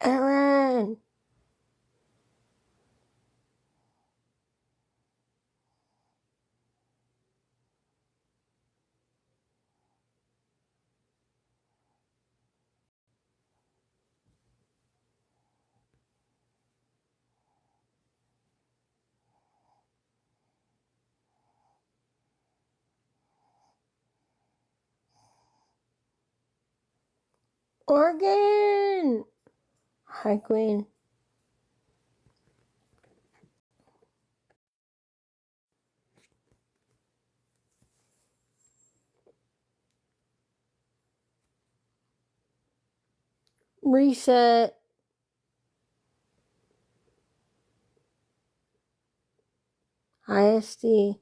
Aaron. Oregon. Hi, Queen. Reset. ISD.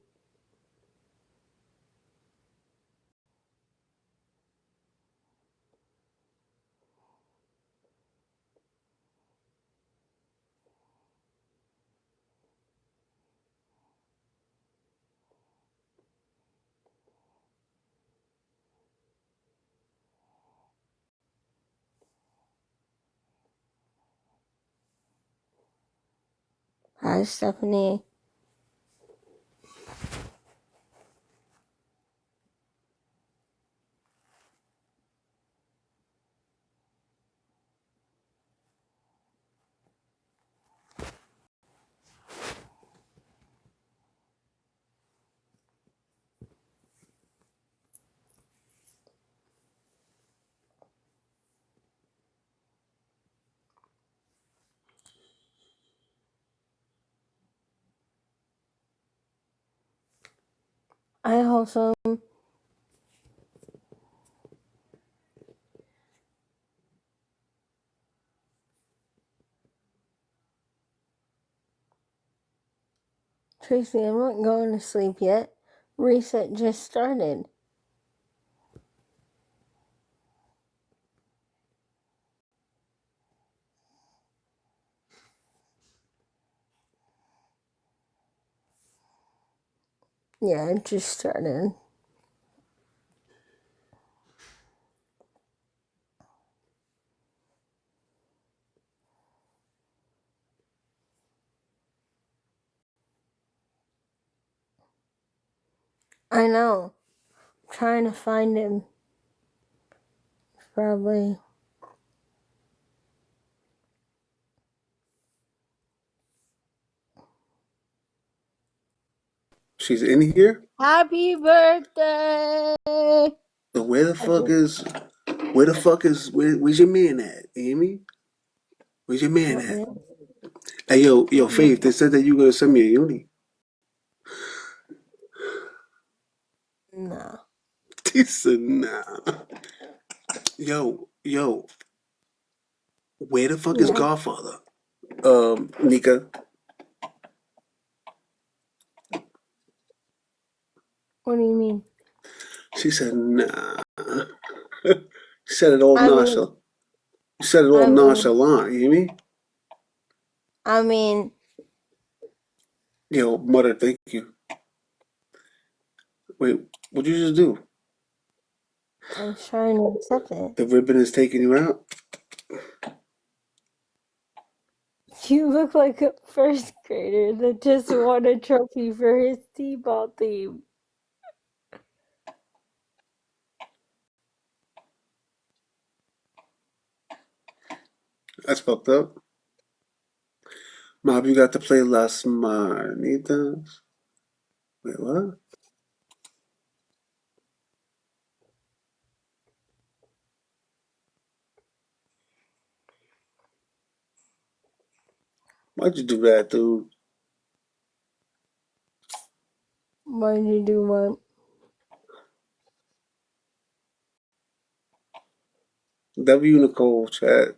Hi, Stephanie. I also. Tracy, I'm not going to sleep yet. Reset just started. Yeah, it just started. I know. I'm trying to find him. Probably. She's in here? Happy birthday! But where's your man at, Amy? Where's your man What at? man? Hey, yo, What man? Faith, they said that you gonna send me a uni. No. He said, nah. Yo, where the fuck is Yeah. Godfather? Nika. What do you mean? She said, nah. She said it all I mean, nonchalant. You said it all I mean, nonchalant, you hear me? I mean, Yo, mother, thank you. Wait, what'd you just do? I was trying to accept it. The ribbon is taking you out? You look like a first grader that just won a trophy for his t-ball team. That's fucked up. Mob, you got to play Las Manitas. Wait, what? Why'd you do that, dude? Why did you do what? W Nicole, chat.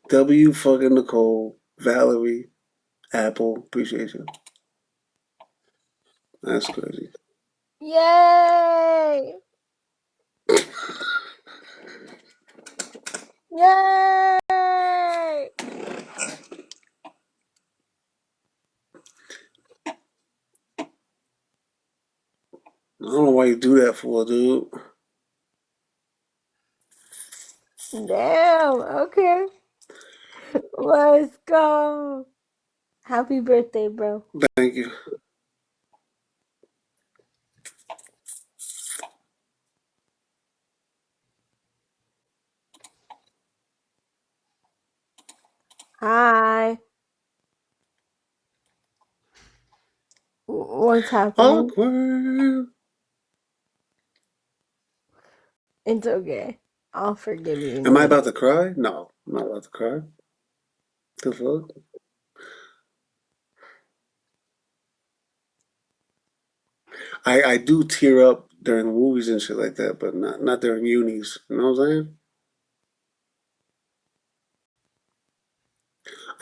W fucking Nicole. Valerie. Apple. Appreciate you. That's crazy. Yay! Yay! I don't know why you do that for, dude. Damn. Okay. Let's go. Happy birthday, bro. Thank you. Hi. What's happening? Awkward. It's okay. I'll forgive you Am I about later. to cry? No, I'm not about to cry. The fuck? I do tear up during movies and shit like that, but not during unis. You know what I'm saying?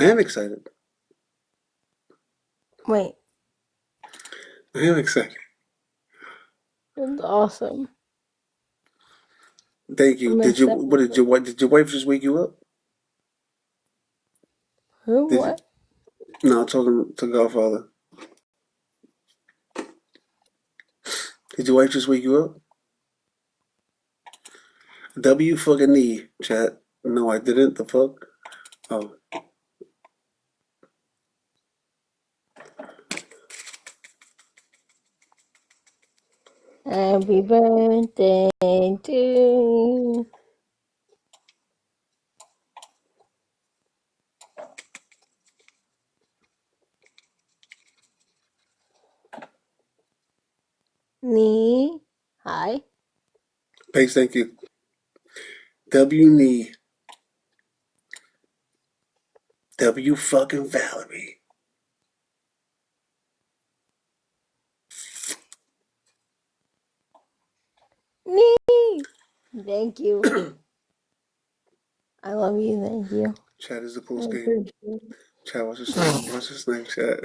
I am excited. Wait, I am excited. it's awesome. Thank you. I'm Did you? excited. What did your wife? Did your wife just wake you up? Who? Did you? What? No, I'm talking to Godfather. Did your wife just wake you up? W fucking E, chat. No, I didn't. The fuck? Oh, Happy birthday to you. Me. Hi. Pace, thank you. W knee. W fucking Valerie. Me. Thank you. I love you. Thank you. Chat is a close I game. appreciate Chat, watch the snipe. Watch the snipe chat.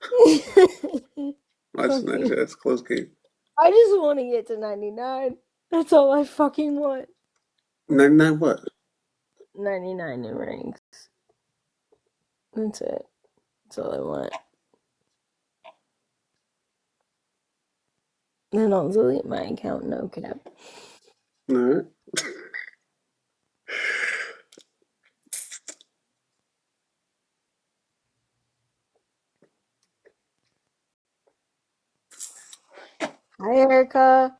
it. Watch the snipe Okay. chat. It's a close game. I just want to get to 99. That's all I fucking want. 99 what? 99 in rings. That's it. That's all I want. Then I'll delete my account, no cap. Alright. Hi, Erica.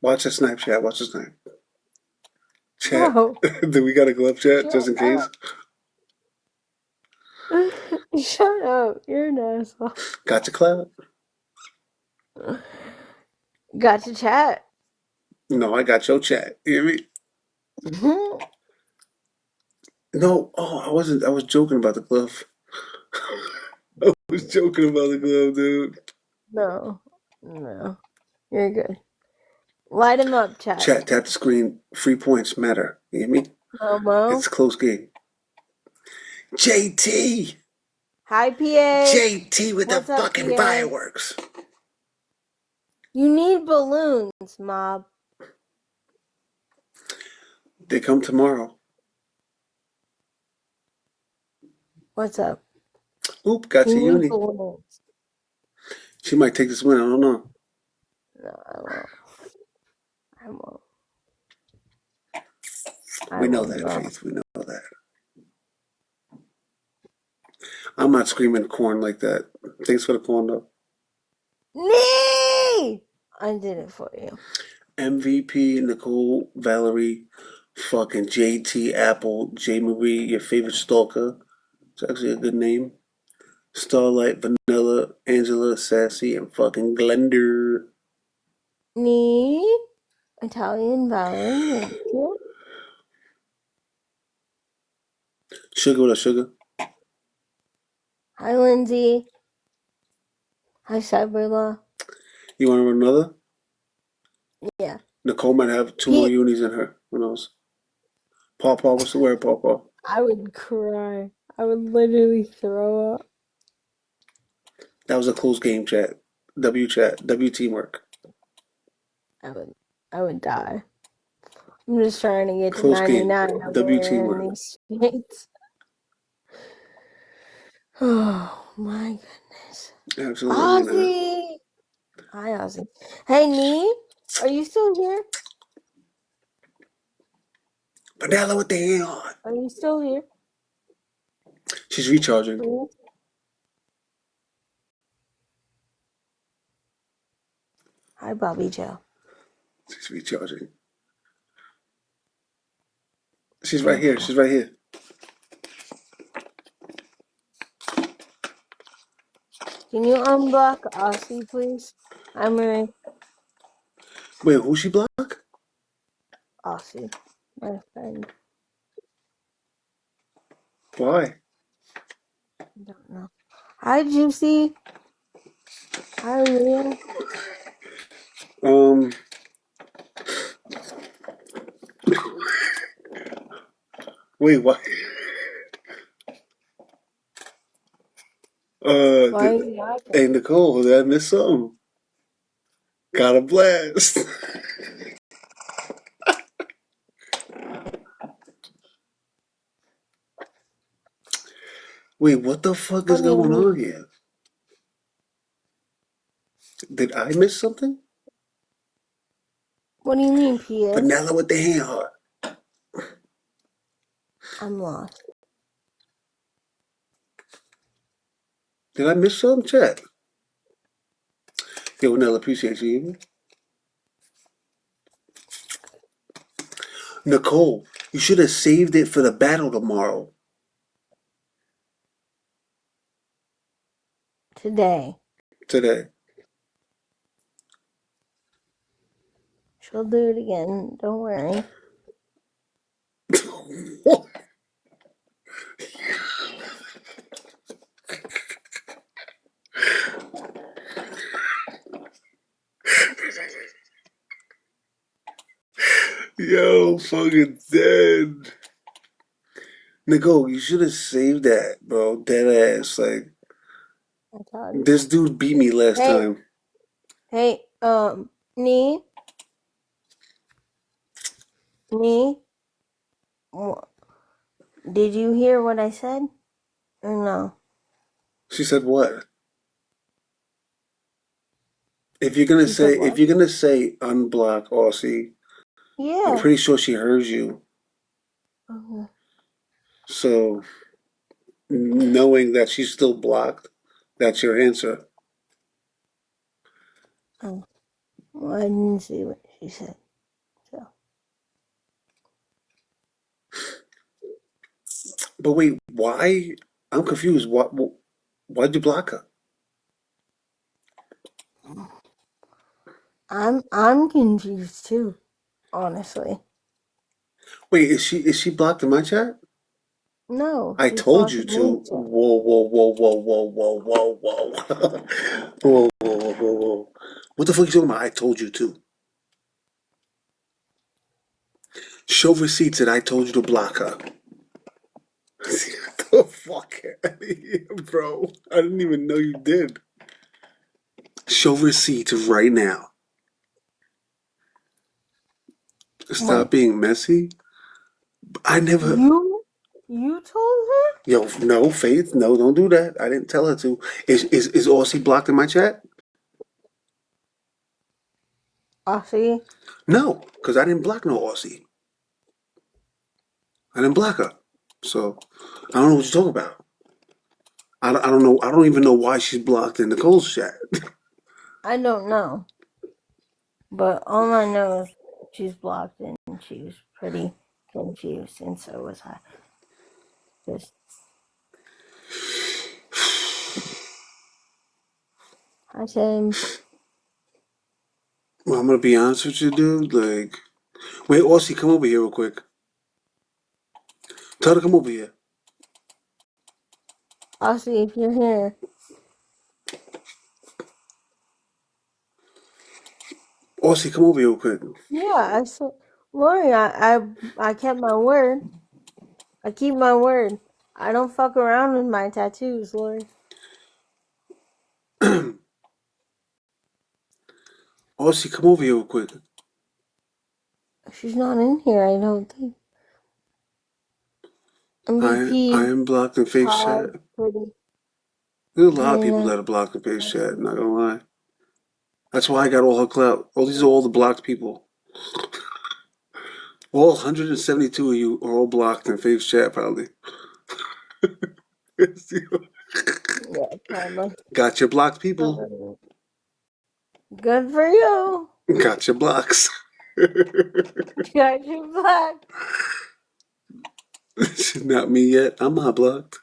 Watch the snipe chat. Watch the snipe. Chat. Bro, Do we got a glove chat just shut in case? up. Shut up. You're an asshole. Got your clout? Got to chat. No, I got your chat. You hear me? Mhm. No. Oh, I wasn't. I was joking about the glove. I was joking about the glove, dude. No. No. You're good. Light him up, chat. Chat, tap the screen. 3 points matter. You hear me? Momo. It's a close game. JT! Hi, PA. JT with the What's up, fucking PA? fireworks. You need balloons, mob. They come tomorrow. What's up? Oop, got You your need uni. balloons. She might take this win. I don't know. No, I won't. I won't. I We know will that, not. Faith. We know that. I'm not screaming corn like that. Thanks for the corn, though. Nee! I did it for you. MVP, Nicole, Valerie, fucking JT, Apple, J. Marie, your favorite stalker. It's actually a good name. Starlight, Vanilla, Angela, Sassy, and fucking Glender. Nee? Italian Valerie, thank you. Sugar, what up, Sugar? Hi, Lindsay. Hi, Cyberlaw. You want to run another? Yeah. Nicole might have 2 more Pete, unis in her. Who knows? Paw Paw, what's the word, Paw Paw? I would cry. I would literally throw up. That was a close game, chat. W chat. W teamwork. I would die. I'm just trying to get to Close game. 99 over W here in teamwork. these states. Oh my goodness. Absolutely not. Ozzy! Hi, Ozzy. Hey, Nee, are you still here? Vanilla with the hand on. Are you still here? She's recharging. Please? Hi, Bobby Joe. She's recharging. She's right here. Beautiful. She's right here. Can you unblock Aussie, please? I'm Marie. Wait, who she block? Aussie, my friend. Why? I don't know. Hi, Juicy. Hi, Leah. Um. Wait, what? Why are you laughing? Hey Nicole, did I miss something? Got a blast. Wait, what the fuck What is do you going on mean? here? Did I miss something? What do you mean, PS? Vanilla with the hand heart. I'm lost. Did I miss something? Chat. Yo, Vanilla, appreciate you. Nicole, you should have saved it for the battle tomorrow. Today. Today. She'll do it again. Don't worry. Yo, fucking dead. Nicole, you should have saved that, bro. Dead ass. Like, I told you. this dude beat me last Hey, time. hey, Nee, Nee, did you hear what I said? Or no? She said what? She said If what? you're gonna say unblock Aussie, I'm Yeah. pretty sure she heard you. Okay. So knowing that she's still blocked, that's your answer. Oh, well, I didn't see what she said. So But wait, why? I'm confused. Why'd you block her? I'm confused too, honestly. Wait, is she blocked in my chat? No, I she's told you blocking me. to. Whoa, whoa, whoa, whoa, whoa, whoa, whoa, whoa. Whoa, whoa, whoa, whoa, whoa. What the fuck you talking about? I told you to. Show receipts that I told you to block her. Get the fuck out of here, bro. I didn't even know you did. Show receipts right now. What? Stop being messy. I never. You told her? Yo, no, Faith, no, don't do that. I didn't tell her to. Is Aussie blocked in my chat? Aussie. No, because I didn't block no Aussie. I didn't block her. So I don't know what you're talking about. I don't know. I don't even know why she's blocked in Nicole's chat. I don't know. But all I know is she's blocked and she was pretty confused, and so was I. Just, I said, Well, I'm gonna be honest with you, dude. Like, wait, Aussie, come over here real quick. Tell her to come over here. Aussie, if you're here. Aussie, come over here real quick. Yeah, I said, Lori, I kept my word. I keep my word. I don't fuck around with my tattoos, Lori. Aussie, come over here real quick. She's not in here, I don't think. I MVP, am blocked in Faith's Todd, chat. Pretty, There's a lot of people Elena. that are blocked in Faith's chat. Not gonna lie. That's why I got all her clout. Oh, these are all the blocked people. All 172 of you are all blocked in Faith's chat, probably. Yeah, probably. Got your blocked people. Good for you. Got your blocks. Got your back. Not me yet. I'm not blocked.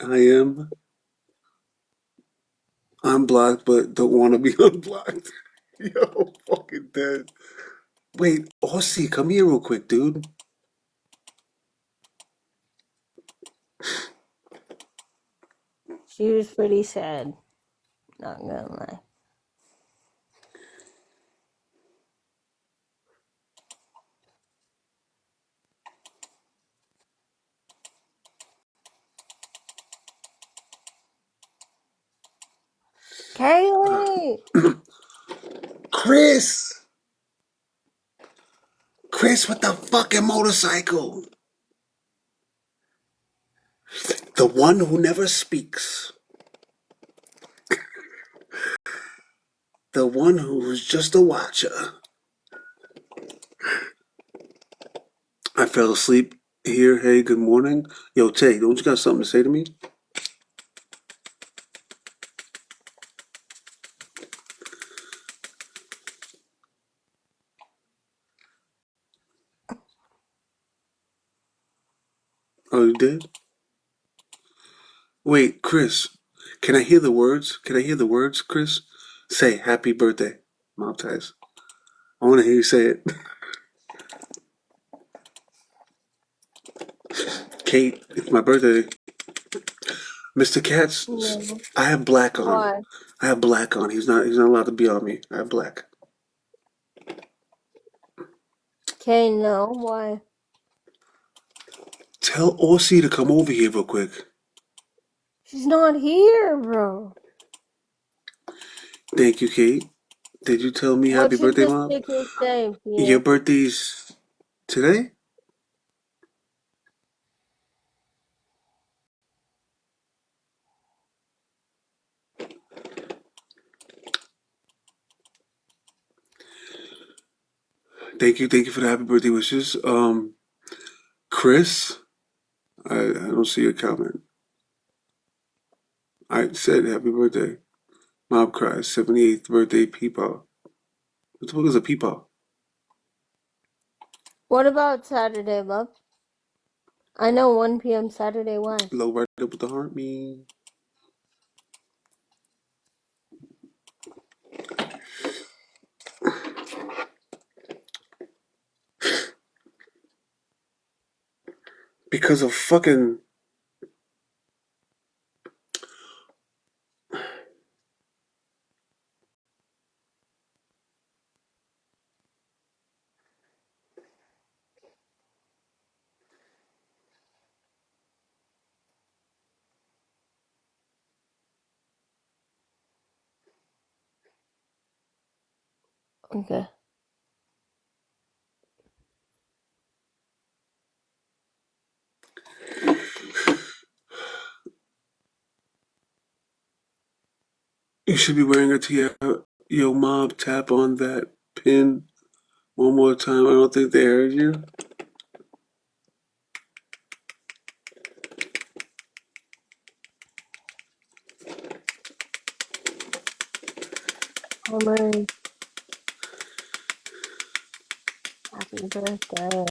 I am. I'm blocked, but don't want to be unblocked. Yo, fucking dead. Wait, Aussie, come here real quick, dude. She was pretty sad. Not gonna lie. Kaylee! Chris! Chris with the fucking motorcycle. The one who never speaks. The one who's just a watcher. I fell asleep here. Hey, good morning. Yo, Tay, don't you got something to say to me? Oh, you did? Wait, Chris. Can I hear the words? Can I hear the words, Chris? Say happy birthday. Mom ties. I want to hear you say it. Kate, it's my birthday. Mr. Katz, No. I have black on. Why? I have black on. He's not allowed to be on me. I have black. Okay, no. Why? Tell Aussie to come over here real quick. She's not here, bro. Thank you, Kate. Did you tell me What happy should birthday, the Mom? sticker say, Your Peter? birthday's today? Thank you for the happy birthday wishes. Chris, I don't see your comment. I said happy birthday. Mob cries, 78th birthday peepaw. What the fuck is a peepaw? What about Saturday, love? I know 1 p.m. Saturday. Why? Low right up with the heart me. Because of fucking. Okay. You should be wearing a t Yo, mob, tap on that pin one more time. I don't think they heard you. Homer, happy birthday.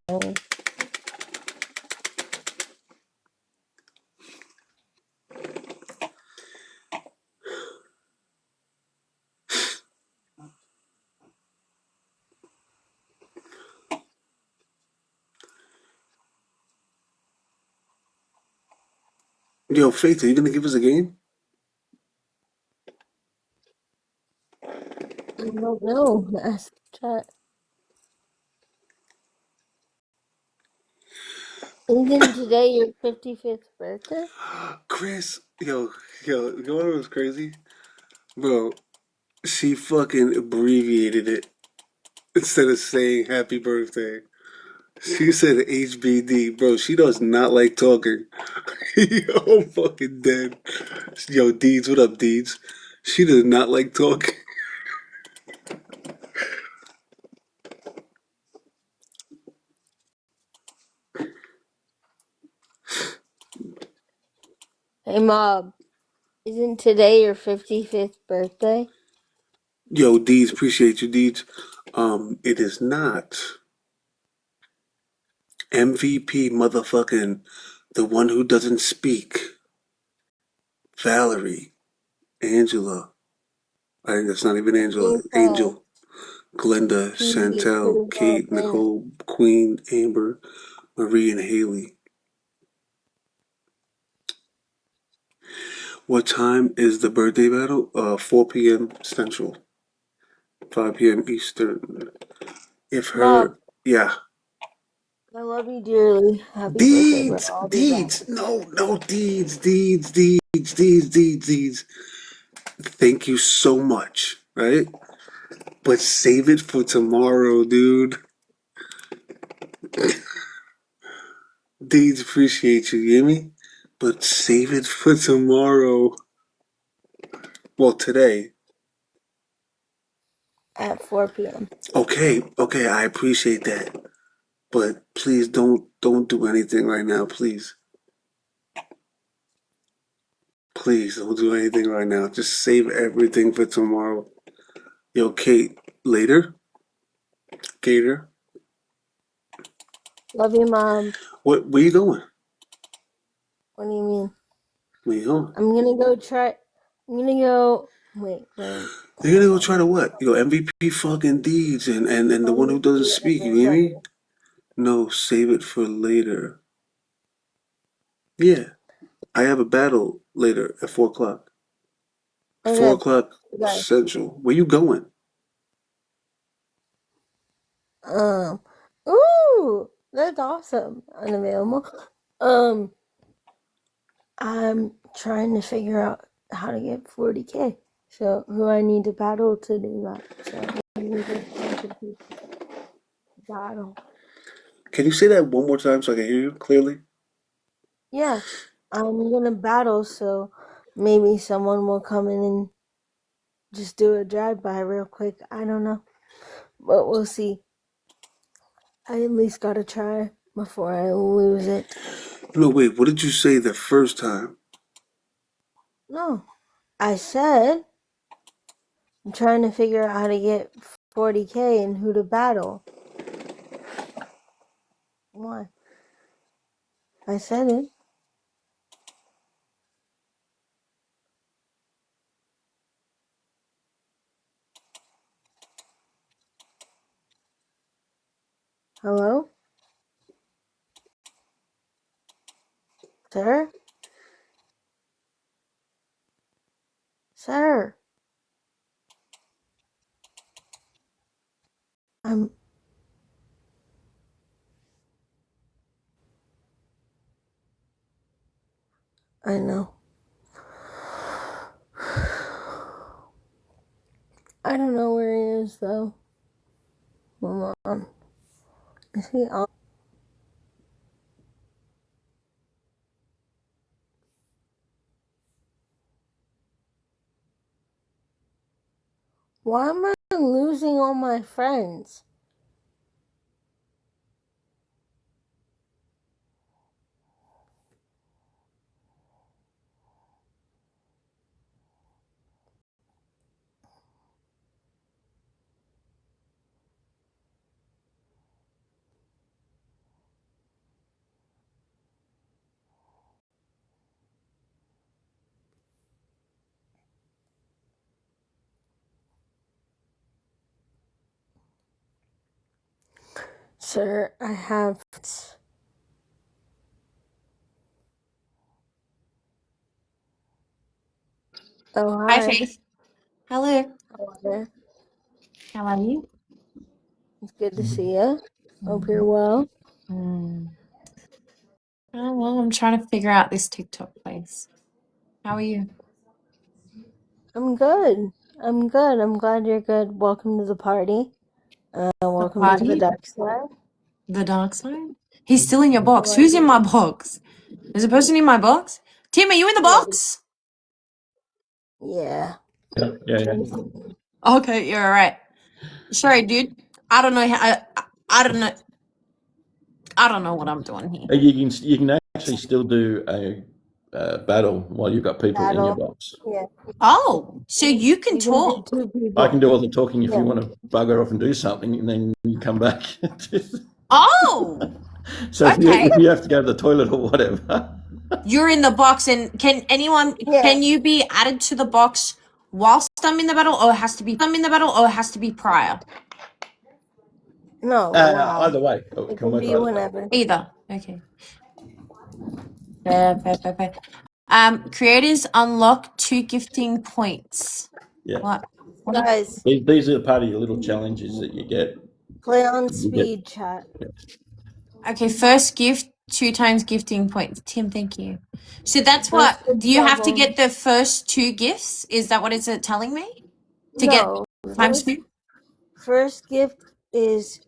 Yo, Faith, are you gonna give us a game? I don't know. Ask chat. Isn't today your 55th birthday? Chris, you know what was crazy? Bro, she fucking abbreviated it instead of saying happy birthday. She said HBD, bro. She does not like talking. Yo, I'm fucking dead. Yo, Deeds, what up, Deeds? She does not like talking. Hey, Mom, isn't today your 55th birthday? Yo, Deeds, appreciate you, Deeds. It is not. MVP motherfucking the one who doesn't speak. Valerie, Angela. I think that's not even Angela. Info. Angel, Glenda, He could Chantel, have all Kate, been. Nicole, Queen, Amber, Marie, and Haley. What time is the birthday battle? 4 p.m. Central, 5 p.m. Eastern. If Mom, her, yeah. I love you dearly. Happy birthday, bro. Deeds, I'll be back. Deeds, no, Deeds. Thank you so much, right? But save it for tomorrow, dude. Deeds, appreciate you, you hear me? But save it for tomorrow. Well, today. At 4 p.m. Okay, I appreciate that. But please don't do anything right now, please. Please don't do anything right now. Just save everything for tomorrow. Yo, Kate, later? Gator? Love you, Mom. Where you going? What do you mean? Where you going? I'm gonna go try. I'm gonna go. Wait. You're gonna Hold go on. try to what? Yo, MVP fucking Deeds and the I'm one gonna who doesn't see speak, you hear me? everybody. No, save it for later. Yeah, I have a battle later at 4 o'clock. 4 Okay, o'clock guys. Central. Where you going? Um. Ooh, that's awesome. Unavailable. Um. I'm trying to figure out how to get 40K. So who I need to battle to do that. So I need a bunch of people to battle. Can you say that one more time so I can hear you clearly? Yeah, I'm gonna battle. So maybe someone will come in and just do a drive by real quick. I don't know, but we'll see. I at least gotta try before I lose it. No, wait, what did you say the first time? No, I said I'm trying to figure out how to get 40K and who to battle. Why? I said it. Hello, sir? Sir, I'm. I know. I don't know where he is though. Hold on. Is he on? Why am I losing all my friends? Sir, I have. Oh, Hi, hi. Faith. Hello. Hello there. How are you? It's good to see you. Hope you're Mm. well. Mm. Oh, well, I'm trying to figure out this TikTok place. How are you? I'm good. I'm good. I'm glad you're good. Welcome to the party. The Welcome to the party? dark side. The dark side? He's still in your box. What? Who's in my box? There's a person in my box? Tim, are you in the Yeah. box? Yeah. Yeah. Okay, you're alright. Sorry, dude. I don't know how. I don't know. I don't know what I'm doing here. You can actually still do a battle while you've got people in your Battle. box. Yeah. Oh, so you can You can do talk. 2 people. I can do all the talking if Yeah. you want to bugger off and do something, and then you come back. Oh, So okay. if you have to go to the toilet or whatever, You're in the box, and can Yeah. you be added to the box whilst I'm in the battle, or it has to be prior? No. Wow. either way, it It can can work be either way. whenever. Either. Okay. Fair. Creators unlock 2 gifting points. Yeah. What? Guys, These are part of your little challenges that you get. play on You get speed chat. Okay, first gift, 2 times gifting points. Tim, thank you. So that's First what. gift Do you have to double. get the first 2 gifts? Is that what it's telling me? To get No. times 2? First gift is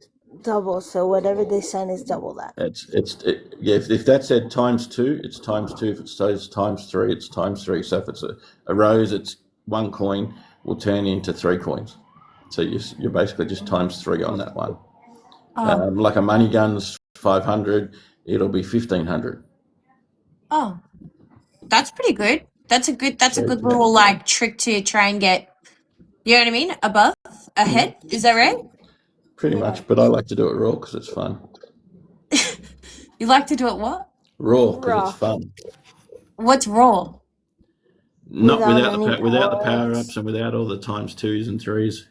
double, so whatever they send is double that. if that said times 2, it's times 2. If it says times 3, it's times 3. So if it's a rose, it's 1 coin will turn into 3 coins. So you're basically just times 3 on that one. Oh. Like a money gun's 500, it'll be 1,500. Oh. That's pretty good. That's a good So, little like trick to try and get, you know what I mean? Above, ahead. Is that right? pretty Yeah. much, but I like to do it raw because it's fun. You like to do it what? Raw because Raw. it's fun. What's raw? Not Without without the any power power-ups. ups and without all the times 2s and 3s.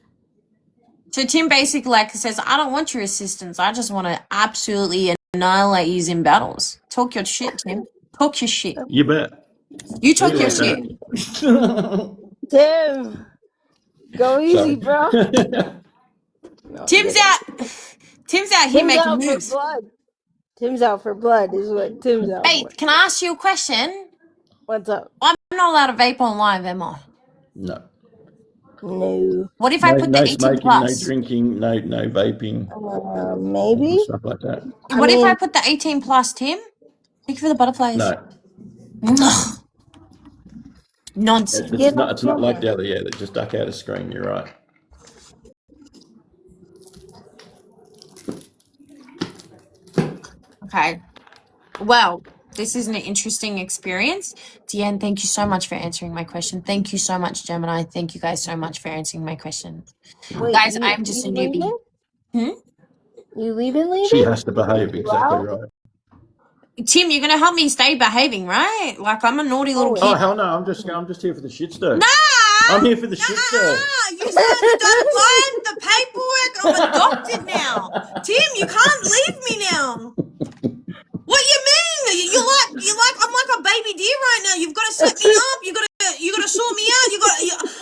So Tim basically like says, I don't want your assistance. I just want to absolutely annihilate you in battles. Talk your shit, Tim. Talk your shit. You bet. You See you talk your later. shit. Tim, go easy, Sorry. bro. No, Tim's out. Tim's out here Tim's making out for moves. blood. Tim's out for blood is what Tim's out Hey, for. can I ask you a question? What's up? I'm not allowed to vape on live, am I? No. No. What if I put the 18 smoking, no plus? drinking, no vaping, Maybe. stuff like that. What if I put the 18 plus, Tim? Thank you for the butterflies. No. Nonsense. It's not like the other, that just duck out of screen, you're right. Okay. Well, this is an interesting experience. Deanne, thank you so much for answering my question. Thank you so much, Gemini. Thank you guys so much for answering my question. Wait, Guys, I'm just a newbie. leaving? You leaving? She has to behave, exactly right. Tim, you're gonna help me stay behaving, right? Like I'm a naughty little Oh, kid. hell no, I'm just here for the shit stir. Nah! I'm here for the shit stir. You don't mind the paperwork. I'm adopted now. Tim, you can't leave me now. What you mean? You like I'm like a baby deer right now. You've got to set me up. You got to sort me out.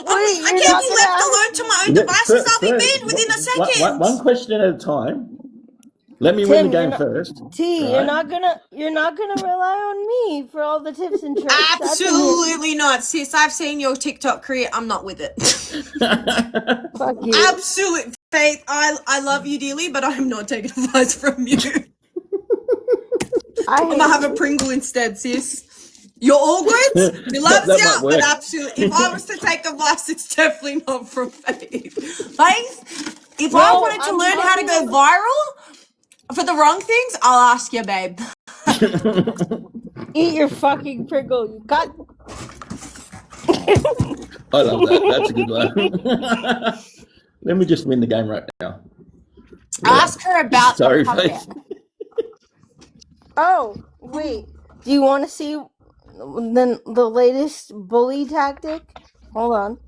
I can't be left alone to my own devices. I'll be banned within a second. One question at a time. Let me win the game first. T, right? you're not gonna rely on me for all the tips and tricks. Absolutely not, sis. I've seen your TikTok career. I'm not with it. Fuck you. Absolute Faith. I love you dearly, but I'm not taking advice from you. I'm gonna have a Pringle instead, sis. You're all good. We love you, but absolutely. If I was to take advice, it's definitely not from Faith. Faith, if I wanted to learn how to go viral for the wrong things, I'll ask you, babe. Eat your fucking Pringle. You got. I love that. That's a good one. Let me just win the game right now. Ask her about Sorry, the puppet. Faith. Oh, wait. Do you want to see the latest bully tactic? Hold on.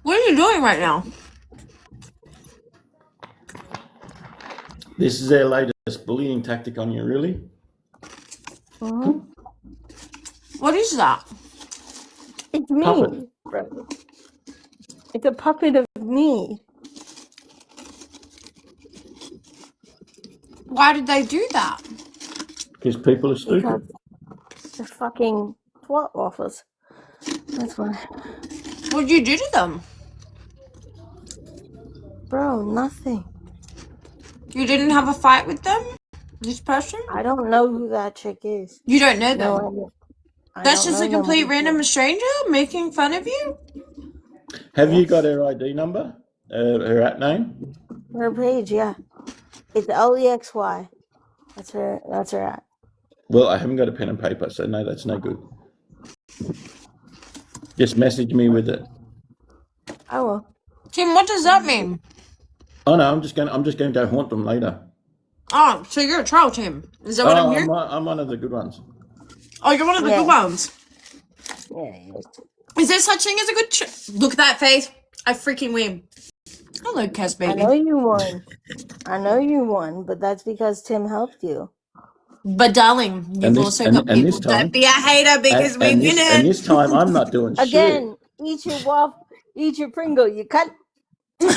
What are you doing right now? This is their latest bullying tactic on you, really? Mm-hmm. What is that? It's me. Puppet. It's a puppet of me. Why did they do that? Because people are stupid. Because they're fucking twat waffles. That's why. What did you do to them? Bro, nothing. You didn't have a fight with them? This person? I don't know who that chick is. You don't know them? No, That's just a complete random stranger making fun of you? Have you got her ID number? Her at name? Her page, yeah. It's LEXY. That's her at. Well, I haven't got a pen and paper, so no, that's no good. Just message me with it. I will. Tim, what does that mean? Oh no, I'm just going to go haunt them later. Oh, so you're a troll, Tim. Is that what I'm hearing? I'm one of the good ones. Oh, you're one of the good ones. Yeah. Is there such thing as a good look at that face? I freaking win. Hello, Cas I baby. know you won, but that's because Tim helped you. But darling, you've also got people. This time, Don't be a hater because we win it. And this time, I'm not doing Again, eat your waffle, eat your Pringle. You cut. 15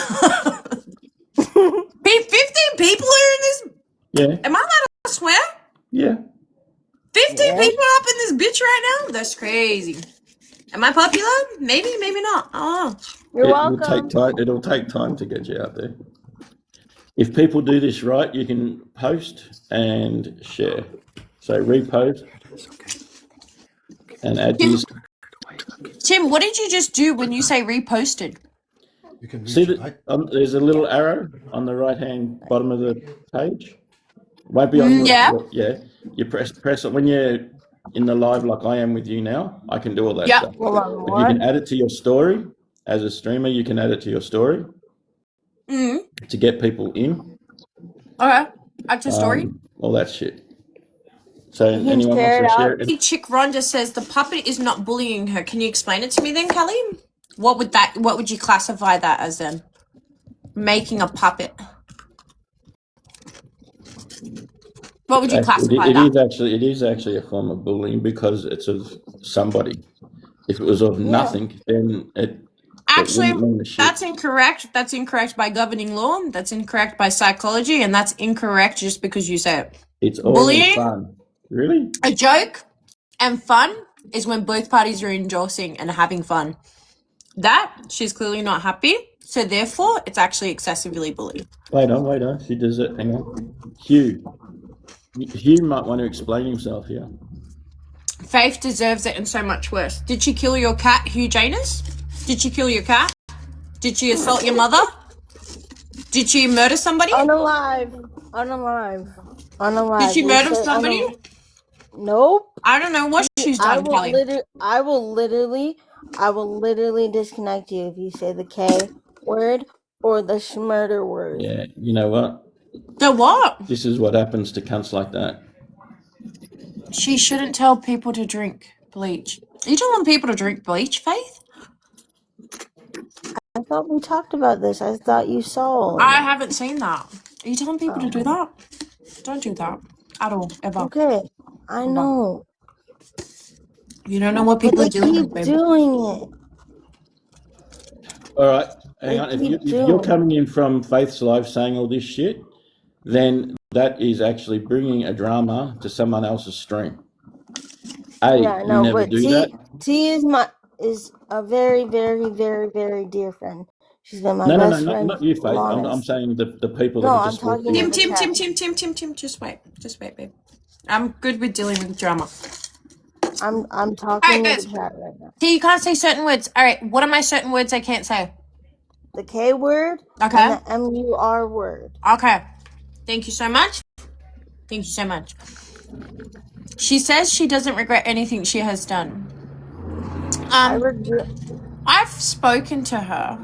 people are in this. Yeah. Am I allowed to swear? Yeah. 15 people up in this bitch right now? That's crazy. Am I popular? Maybe, maybe not. Oh. You're welcome. It'll take time to get you out there. If people do this right, you can post and share. So repost and add these. Tim, what did you just do when you say reposted? You can See that there's a little arrow on the right-hand bottom of the page. Won't be on yeah. You press it when you're in the live like I am with you now. I can do all that stuff. But you can add it to your story as a streamer. You can add it to your story to get people in. Okay, add to story. All that shit. So anyone wants to share it? Chick Rhonda says the puppet is not bullying her. Can you explain it to me then, Kelly? What would you classify that as then? Making a puppet. What would you classify that? It is actually a form of bullying because it's of somebody. If it was of nothing, then it actually that's incorrect. That's incorrect by governing law. That's incorrect by psychology, and that's incorrect just because you say it. It's all bullying. Fun. Really? A joke and fun is when both parties are endorsing and having fun. That she's clearly not happy, so therefore it's actually excessively bullying. Wait on. She does it. Hang on. Hugh might want to explain himself here. Faith deserves it and so much worse. Did she kill your cat, Hugh Janus? Did she kill your cat? Did she assault your mother? Did she murder somebody? Unalive. Did she murder somebody? Nope. I don't know what she's done, Kelly. I will literally disconnect you if you say the K word or the schmurder word. Yeah, you know what? The what? This is what happens to cunts like that. She shouldn't tell people to drink bleach. Are you telling people to drink bleach, Faith? I thought we talked about this. I thought you saw. I haven't seen that. Are you telling people to do that? Don't do that at all, ever. Okay, I know. You don't know what people are doing. Keep doing it. All right, hang on. If you're coming in from Faith's live saying all this shit, then that is actually bringing a drama to someone else's stream. Never do that. T is a very, very, very, very dear friend. She's been my best friend. Not you, Faith. I'm saying the people that are just talking. Tim. Just wait, babe. I'm good with dealing with drama. I'm talking in the chat right now. You can't say certain words. All right, what are my certain words I can't say? The K word. Okay. And the MUR word. Okay. Thank you so much. She says she doesn't regret anything she has done. I've spoken to her.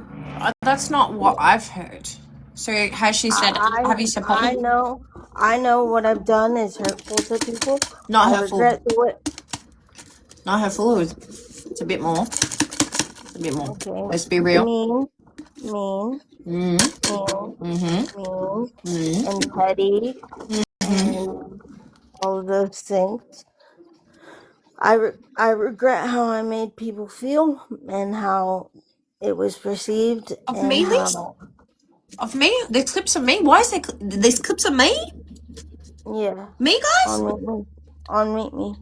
That's not what I've heard. So has she said? Have you said? I know what I've done is hurtful to people. Not hurtful. Not hurtful. It's a bit more. Okay. Let's be real. Mean. And petty. And all of those things. I regret how I made people feel and how it was perceived. Of me, Lisa? Of me? There's clips of me? Why is there's clips of me? Yeah. Me, guys? On Meet Me.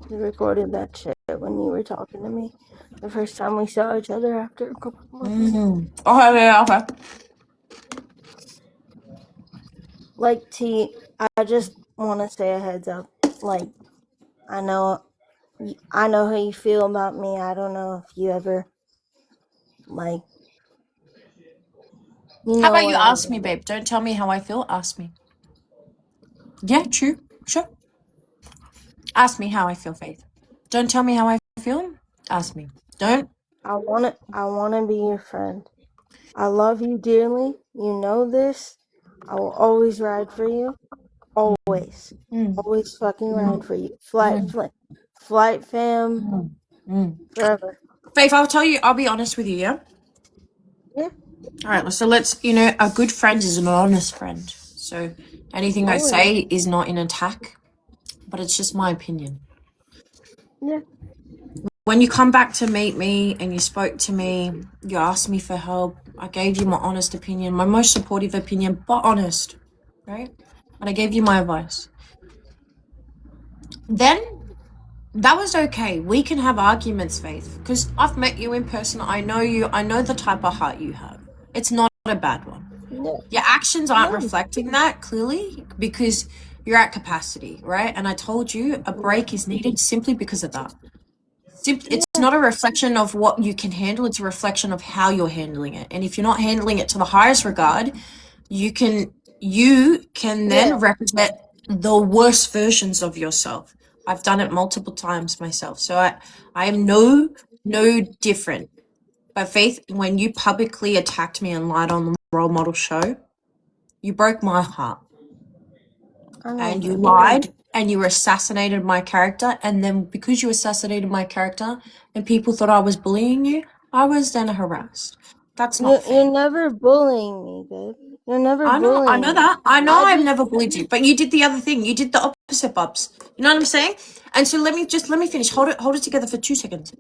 You recorded that shit when you were talking to me. The first time we saw each other after a couple of months. Okay. Like, T, I just want to say a heads up. Like, I know how you feel about me. I don't know if you ever, like, how about you ask me, babe? Don't tell me how I feel. Ask me. Yeah, true. Sure. Ask me how I feel, Faith. Don't tell me how I feel. Ask me. Don't. I wanna be your friend. I love you dearly. You know this. I will always ride for you. Always. Mm, Always fucking ride for you. mm, Flight fam mm. forever. Faith, I'll be honest with you, yeah? Yeah, All right, so let's, a good friend is an honest friend. So anything I always. say is not an attack, but it's just my opinion. Yeah. When you come back to meet me and you spoke to me, you asked me for help, I gave you my honest opinion, my most supportive opinion, but honest, right? And I gave you my advice. Then that was okay. We can have arguments, Faith, because I've met you in person. I know you. I know the type of heart you have. It's not a bad one. Yeah. Your actions aren't No. reflecting that clearly because you're at capacity, right? And I told you a break is needed simply because of that. It's not a reflection of what you can handle, it's a reflection of how you're handling it. And if you're not handling it to the highest regard, you can then represent the worst versions of yourself. I've done it multiple times myself. So I am no different. But Faith, when you publicly attacked me and lied on the role model show, you broke my heart. I know, And you babe. lied and you assassinated my character. And then because you assassinated my character and people thought I was bullying you, I was then harassed. That's not fair. You're never bullying me, babe. You're never I know bullying me. that. I know I I've just never bullied you, but you did the other thing. You did the opposite, Bubs. You know what I'm saying? And so let me finish. Hold it together for 2 seconds.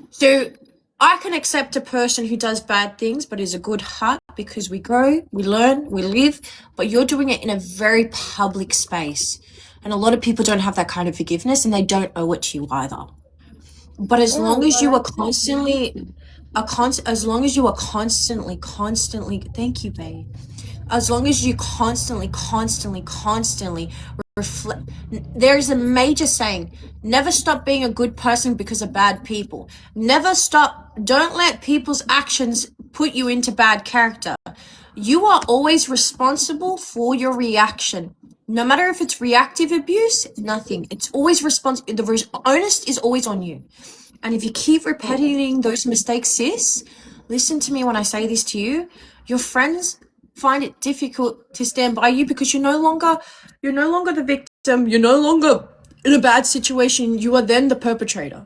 So I can accept a person who does bad things but is a good heart because we grow, we learn, we live, but you're doing it in a very public space. And a lot of people don't have that kind of forgiveness and they don't owe it to you either. But as long as you are constantly as long as you are constantly thank you, babe. As long as you constantly reflect, there's a major saying, never stop being a good person because of bad people. Don't let people's actions put you into bad character. You are always responsible for your reaction. No matter if it's reactive abuse, nothing. It's always the onus is always on you. And if you keep repeating those mistakes, sis, listen to me when I say this to you, your friends find it difficult to stand by you because you're no longer the victim, you're no longer in a bad situation, you are then the perpetrator.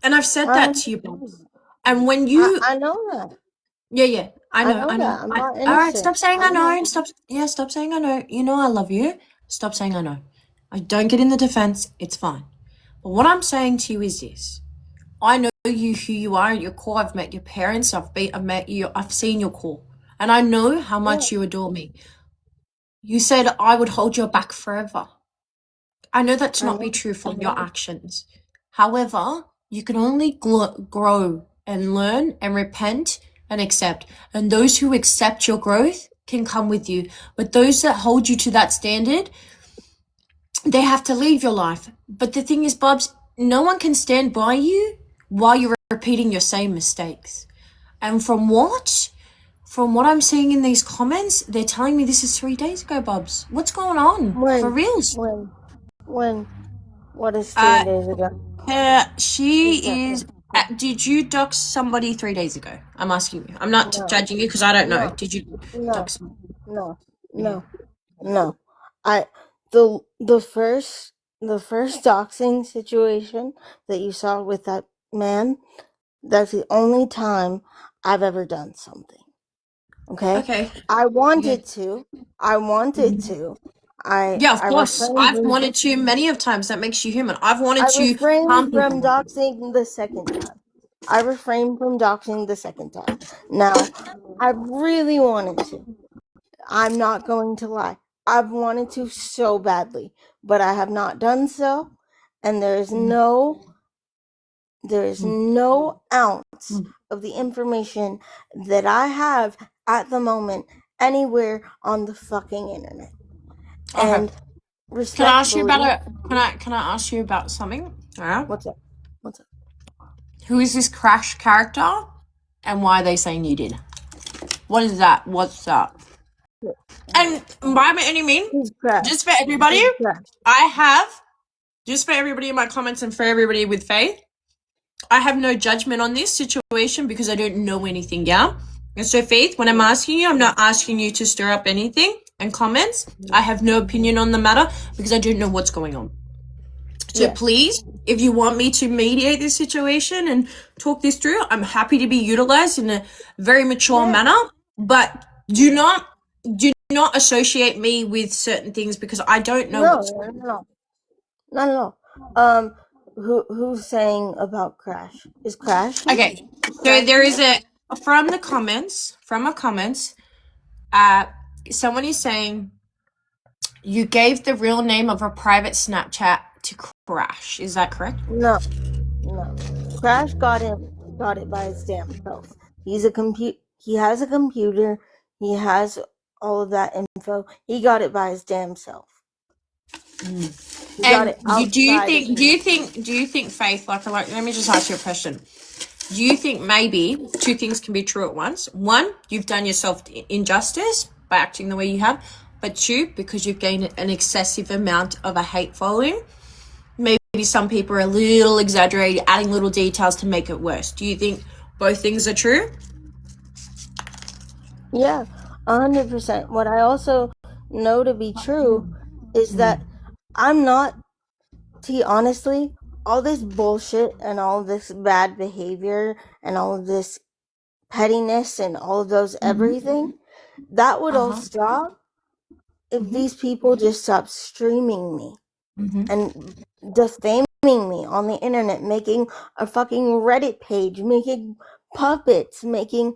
And I've said that to you, Bob. And when you I know that. yeah, I I know, know I know. that. I'm not All right, innocent. stop saying I I know. know. Stop saying I know. You know I love you. Stop saying I know. I don't get in the defense. It's fine. But what I'm saying to you is this. I know you who you are at your core. I've met your parents. I've met you. I've seen your core. And I know how much you adore me. You said I would hold your back forever. I know that to I not be know. true from your actions. However, you can only grow and learn and repent and accept. And those who accept your growth can come with you. But those that hold you to that standard, they have to leave your life. But the thing is, Bubs, no one can stand by you while you're repeating your same mistakes. And from what I'm seeing in these comments, they're telling me this is 3 days ago, Bubs. What's going on? For reals? When? What is 3 days ago? She is. Did you dox somebody 3 days ago? I'm asking you. I'm not No. judging you because I don't know. No. Did you No. dox? No. Okay. No. No. I the first doxing situation that you saw with that man, that's the only time I've ever done something. Okay? Okay. I Okay. wanted to. Yeah, of I course. refrained I've from wanted to many of times. That makes you human. I've I wanted to refrained harm from people. doxing the second time. I refrained from doxing the second time. Now, I really wanted to. I'm not going to lie. I've wanted to so badly, but I have not done so, and there is no ounce of the information that I have at the moment anywhere on the fucking internet. Okay. And Can I ask you about respectfully, Can I ask you about something? All right. what's up? What's up? Who is this Crash character, and why are they saying you did? What is that? What's that? And by any mean, He's crashed. just for everybody, He's crashed. I have just for everybody in my comments and for everybody with faith, I have no judgment on this situation because I don't know anything, yeah? And so, Faith, when I'm asking you, I'm not asking you to stir up anything and comments. I have no opinion on the matter because I don't know what's going on. So please, if you want me to mediate this situation and talk this through, I'm happy to be utilized in a very mature manner. But do not associate me with certain things because I don't know what's going on. Not at all. Who's saying about Crash? Is Crash? Okay, so there is from a comments, someone is saying you gave the real name of a private Snapchat to Crash. Is that correct? No. Crash got it by his damn self. He has a computer. He has all of that info. He got it by his damn self. He got it outside. Do you think, Faith, like let me just ask you a question. Do you think maybe two things can be true at once? One, you've done yourself injustice by acting the way you have, but two, because you've gained an excessive amount of a hate following, maybe some people are a little exaggerating, adding little details to make it worse. Do you think both things are true? Yeah, 100%. What I also know to be true is that I'm not, honestly, all this bullshit and all this bad behavior and all of this pettiness and all of those everything, that would all stop if these people just stopped streaming me and defaming me on the internet, making a fucking Reddit page, making puppets, making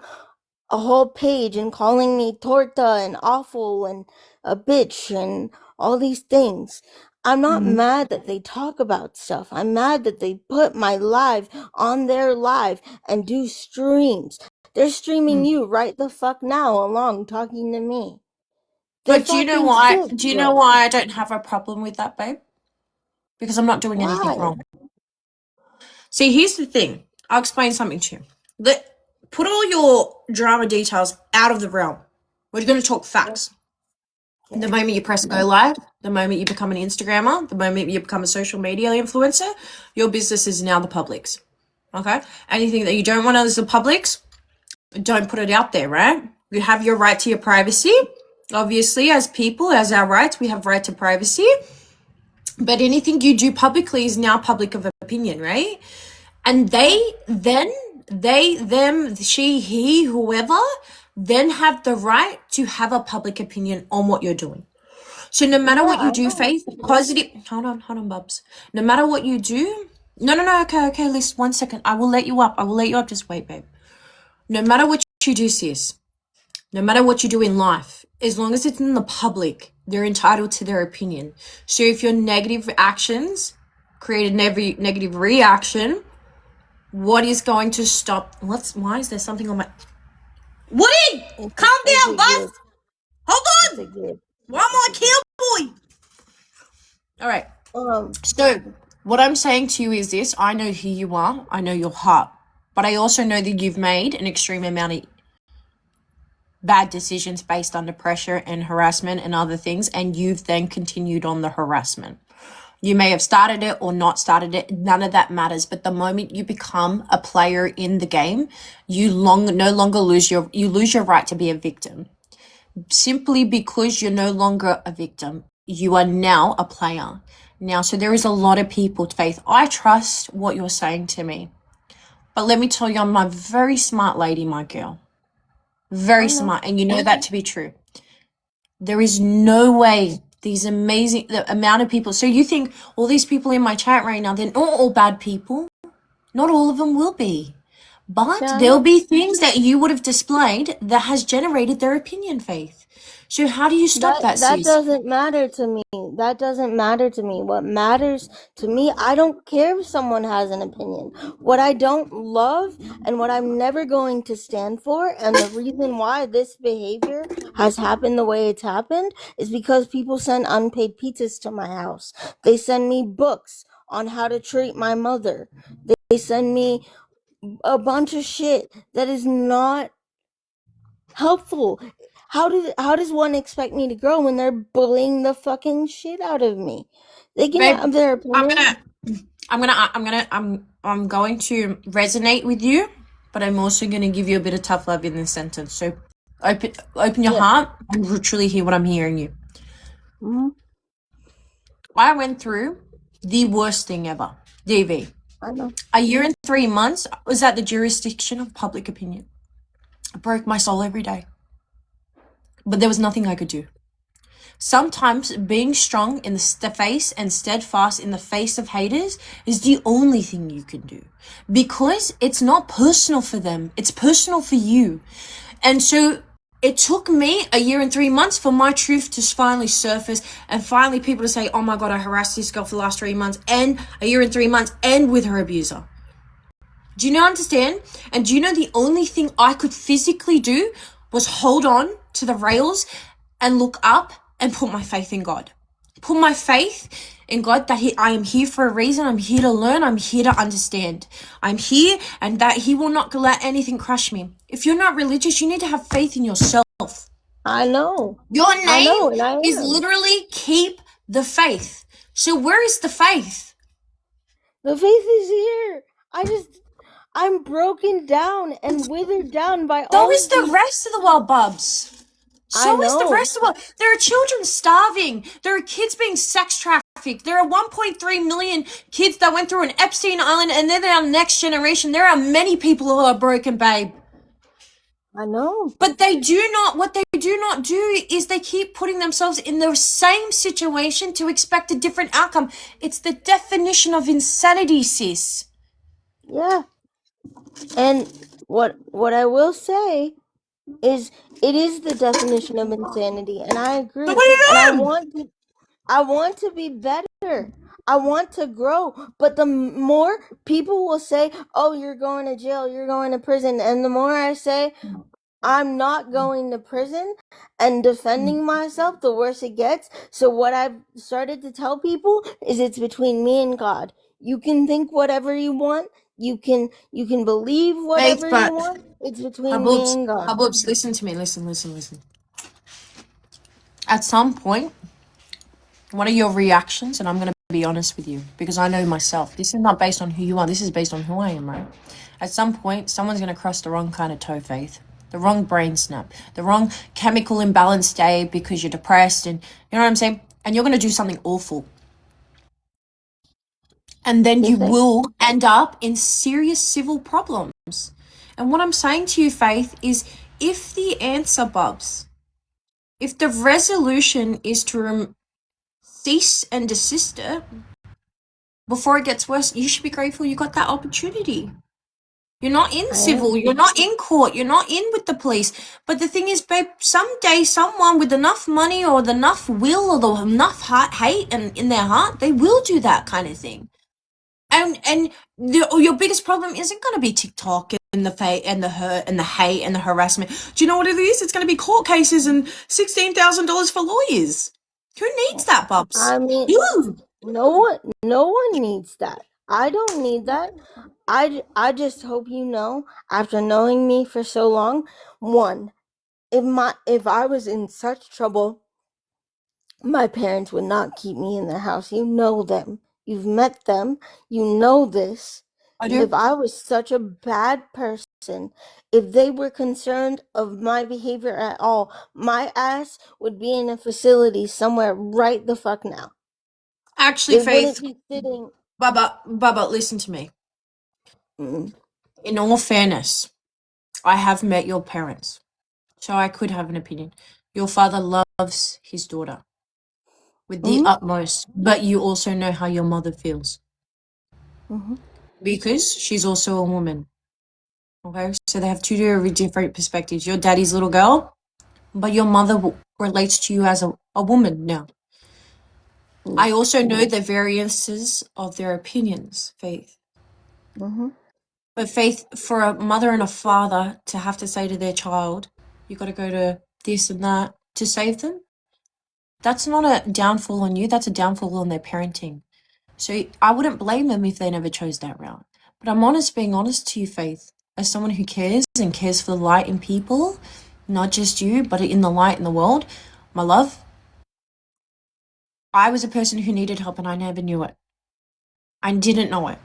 a whole page and calling me torta and awful and a bitch and all these things. I'm not mad that they talk about stuff. I'm mad that they put my live on their live and do streams. They're streaming you right the fuck now along talking to me. But do you know why? Do you know why I don't have a problem with that, babe? Because I'm not doing anything wrong. See, here's the thing. I'll explain something to you. Put all your drama details out of the realm. We're going to talk facts. The moment you press go live, the moment you become an Instagrammer, the moment you become a social media influencer, your business is now the public's. Okay? Anything that you don't want as the public's, don't put it out there, right? You have your right to your privacy. Obviously, as people, as our rights, we have right to privacy. But anything you do publicly is now public of opinion, right? And they, them, she, he, whoever, then have the right to have a public opinion on what you're doing. So no matter what you do, Faith, positive, hold on, Bubs. No matter what you do, no, okay, listen, 1 second. I will let you up, just wait, babe. No matter what you do, sis, no matter what you do in life, as long as it's in the public, they're entitled to their opinion. So if your negative actions create a negative reaction, what is going to stop? Why is there something on my... Woody! Calm down, bud! Hold on! Why am I a cowboy? Alright. So, what I'm saying to you is this. I know who you are. I know your heart. But I also know that you've made an extreme amount of bad decisions based under pressure and harassment and other things, and you've then continued on the harassment. You may have started it or not started it. None of that matters. But the moment you become a player in the game, you no longer lose your right to be a victim. Simply because you're no longer a victim, you are now a player. Now, so there is a lot of people, Faith. I trust what you're saying to me. But let me tell you, I'm a very smart lady, my girl. Very smart. And you know that to be true. There is no way the amount of people. So you think all these people in my chat right now, they're not all bad people. Not all of them will be. But there'll be things that you would have displayed that has generated their opinion, Faith. So how do you stop that, sis? That doesn't matter to me. That doesn't matter to me. What matters to me, I don't care if someone has an opinion. What I don't love and what I'm never going to stand for, and the reason why this behavior has happened the way it's happened, is because people send unpaid pizzas to my house. They send me books on how to treat my mother. They send me a bunch of shit that is not helpful. how does one expect me to grow when they're bullying the fucking shit out of me? They can Babe, have their I'm opinion. going to resonate with you, but I'm also gonna give you a bit of tough love in this sentence. So open your Yeah. heart and truly hear what I'm hearing you. Hmm. I went through the worst thing ever. DV. I know. A year and 3 months was at the jurisdiction of public opinion. It broke my soul every day. But there was nothing I could do. Sometimes being strong in the face and steadfast in the face of haters is the only thing you can do. Because it's not personal for them, it's personal for you. And so it took me a year and 3 months for my truth to finally surface and finally people to say, oh my God, I harassed this girl for the last 3 months and a year and 3 months and with her abuser. Do you understand? And do you know the only thing I could physically do was hold on to the rails and look up and put my faith in God. Put my faith in God that I am here for a reason. I'm here to learn. I'm here to understand. I'm here and that He will not let anything crush me. If you're not religious, you need to have faith in yourself. I know. Your I name know, and I is am. literally keep the faith. So where is the faith? The faith is here. I'm broken down and withered down by So all is of the these. rest of the world, Bubs. I So is the know. rest of the world. There are children starving. There are kids being sex trafficked. There are 1.3 million kids that went through an Epstein Island and then they're the next generation. There are many people who are broken, babe. I know. But what they do not do is they keep putting themselves in the same situation to expect a different outcome. It's the definition of insanity, sis. Yeah. And what I will say is it is the definition of insanity, and I So agree. what are And you doing? I want to be better. I want to grow, but the more people will say, "Oh, you're going to jail, you're going to prison," and the more I say, I'm not going to prison and defending myself, the worse it gets. So what I've started to tell people is it's between me and God. You can think whatever you want. You can believe Babe, whatever you but want. It's between me Habubs, and God. Habubs, listen to me. Listen. At some point, what are your reactions? And I'm going to be honest with you because I know myself. This is not based on who you are. This is based on who I am, right? At some point, someone's going to cross the wrong kind of toe, Faith. The wrong brain snap. The wrong chemical imbalance day because you're depressed and, you know what I'm saying? And you're going to do something awful. And then You you think? will end up in serious civil problems. And what I'm saying to you, Faith, is if the answer, Bubs, if the resolution is to cease and desist it before it gets worse, you should be grateful you got that opportunity. You're not in I civil, am. you're not in court, you're not in with the police. But the thing is, babe, someday someone with enough money or enough will or enough hate and in their heart, they will do that kind of thing. And your biggest problem isn't going to be TikTok and the fate and the hurt and the hate and the harassment. Do you know what it is? It's going to be court cases and $16,000 for lawyers. Who needs that, Bubs? I mean, You. no one needs that. I don't need that. I just hope you know, after knowing me for so long, one, if I was in such trouble, my parents would not keep me in their house. You know them. You've met them. You know this. I If do. I was such a bad person, if they were concerned of my behavior at all, my ass would be in a facility somewhere right the fuck now. Actually, They Faith, wouldn't be sitting. Baba, listen to me. Mm, In all fairness, I have met your parents, so I could have an opinion. Your father loves his daughter with the mm, utmost, but you also know how your mother feels mm, because she's also a woman. Okay, so they have two very different perspectives. Your daddy's little girl, but your mother relates to you as a woman now. mm, I also know the variances of their opinions, Faith. mm, But Faith, for a mother and a father to have to say to their child, you got to go to this and that to save them, that's not a downfall on you, that's a downfall on their parenting. So I wouldn't blame them if they never chose that route. But I'm being honest to you, Faith, as someone who cares and cares for the light in people, not just you, but in the light in the world, my love, I was a person who needed help and I never knew it. I didn't know it.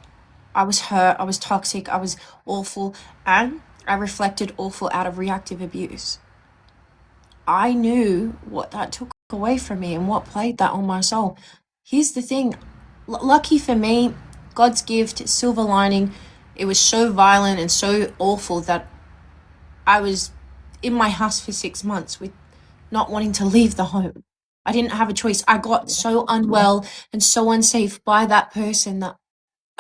I was hurt, I was toxic, I was awful, and I reflected awful out of reactive abuse. I knew what that took away from me and what played that on my soul. Here's the thing, lucky for me, God's gift, silver lining, it was so violent and so awful that I was in my house for 6 months with not wanting to leave the home. I didn't have a choice. I got so unwell and so unsafe by that person that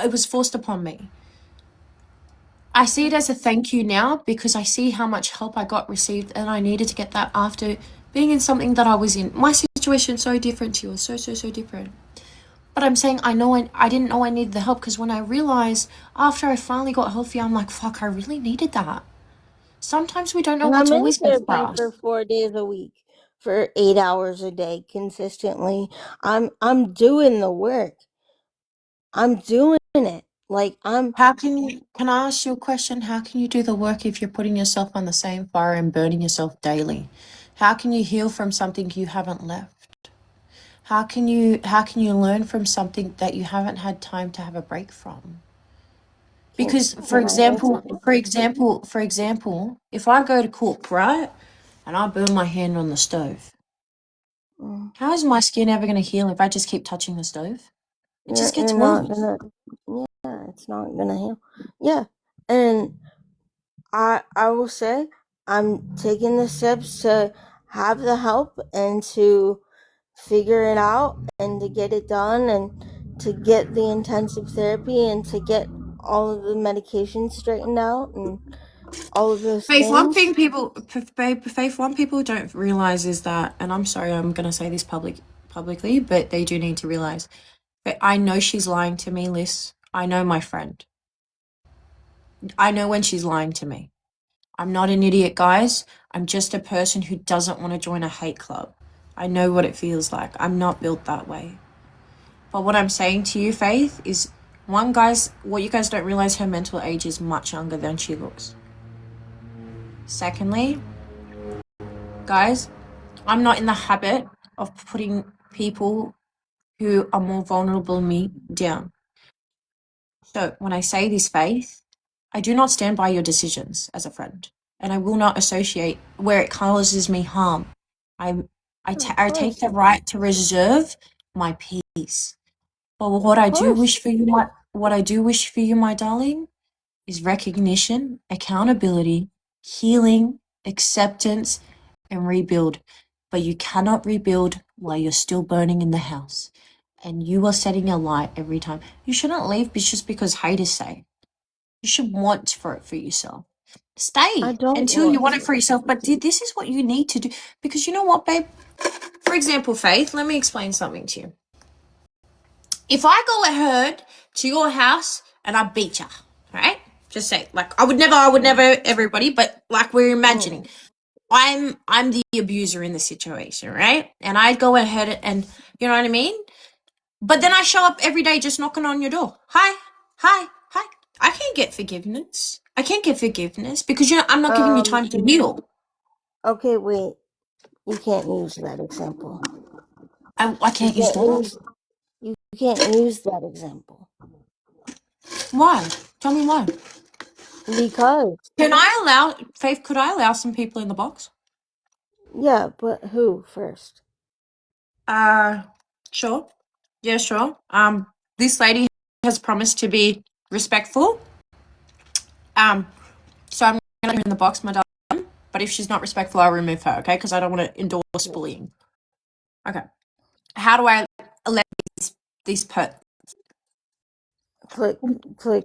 it was forced upon me. I see it as a thank you now because I see how much help I got received and I needed to get that after being in something that I was in. My situation's so different to yours, so different. But I'm saying I didn't know I needed the help because when I realized after I finally got healthy, I'm like, fuck, I really needed that. Sometimes we don't know And what's I'm in always best for therapy for us. 4 days a week, for 8 hours a day consistently. I'm doing the work. I'm doing it. Like Can I ask you a question? How can you do the work if you're putting yourself on the same fire and burning yourself daily? How can you heal from something you haven't left? How can you learn from something that you haven't had time to have a break from? Because can I answer? for example, if I go to cook, right, and I burn my hand on the stove, Mm. how is my skin ever going to heal if I just keep touching the stove? It just You're gets not worse. gonna. Yeah, it's not gonna heal. Yeah, and I will say I'm taking the steps to have the help and to figure it out and to get it done and to get the intensive therapy and to get all of the medications straightened out and all of those Faith, one things. thing Faith, one people don't realize is that, and I'm sorry, I'm gonna say this publicly, but they do need to realize that I know she's lying to me, Liz. I know my friend. I know when she's lying to me. I'm not an idiot, guys. I'm just a person who doesn't want to join a hate club. I know what it feels like. I'm not built that way. But what I'm saying to you, Faith, is one, guys, what you guys don't realize, her mental age is much younger than she looks. Secondly, guys, I'm not in the habit of putting people who are more vulnerable than me down. So when I say this, Faith, I do not stand by your decisions as a friend, and I will not associate where it causes me harm. I Of I take course, the right to reserve my peace. But of course. what I do wish for you, my darling, is recognition, accountability, healing, acceptance, and rebuild. But you cannot rebuild while you're still burning in the house. And you are setting a light every time. You shouldn't leave just because haters say. You should want for it for yourself. I Stay don't until you want want it to. for yourself. But this is what you need to do. Because you know what, babe? For example, Faith, let me explain something to you. If I go ahead to your house and I beat you, right? Just say, like, I would never, everybody, but like we're imagining, Mm. I'm the abuser in the situation, right? And I go ahead and you know what I mean. But then I show up every day just knocking on your door. Hi, hi, hi. I can't get forgiveness. I can't get forgiveness because I'm not giving you Um. time to heal. Okay, wait. You can't use that example. I You can't use can't that. use. You can't use that example Why? Tell me why. because Can I allow Faith? Could I allow some people in the box? yeah, but who first? Uh, sure. Yeah, sure. This lady has promised to be respectful. So I'm gonna put her in the box, my darling. But if she's not respectful, I'll remove her, okay? Because I don't want to endorse bullying. Okay. How do I let these per Click, click,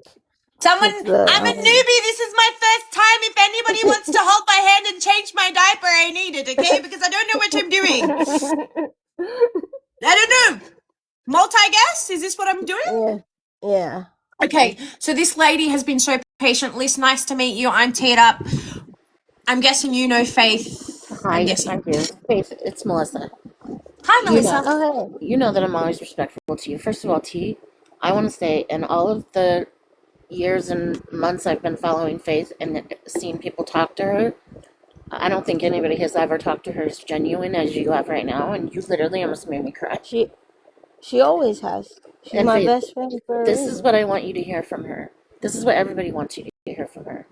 Someone, click the I'm a newbie. This is my first time. If anybody wants to hold my hand and change my diaper, I need it, okay? Because I don't know what I'm doing. I don't know. Multi-guess? Is this what I'm doing? yeah, yeah. Okay, so this lady has been so patient. Liz, nice to meet you. I'm teed up. I'm guessing you know Faith. Hi, I'm yes, guessing. I do. Faith, it's Melissa. Hi, You know, Melissa. Oh, you know that I'm always respectful to you. First of all, T, I want to say, in all of the years and months I've been following Faith and seeing people talk to her, I don't think anybody has ever talked to her as genuine as you have right now, and you literally almost made me cry. She always has. She's And my Faith, best friend for a this is reason. what I want you to hear from her. This is what everybody wants you to hear from her.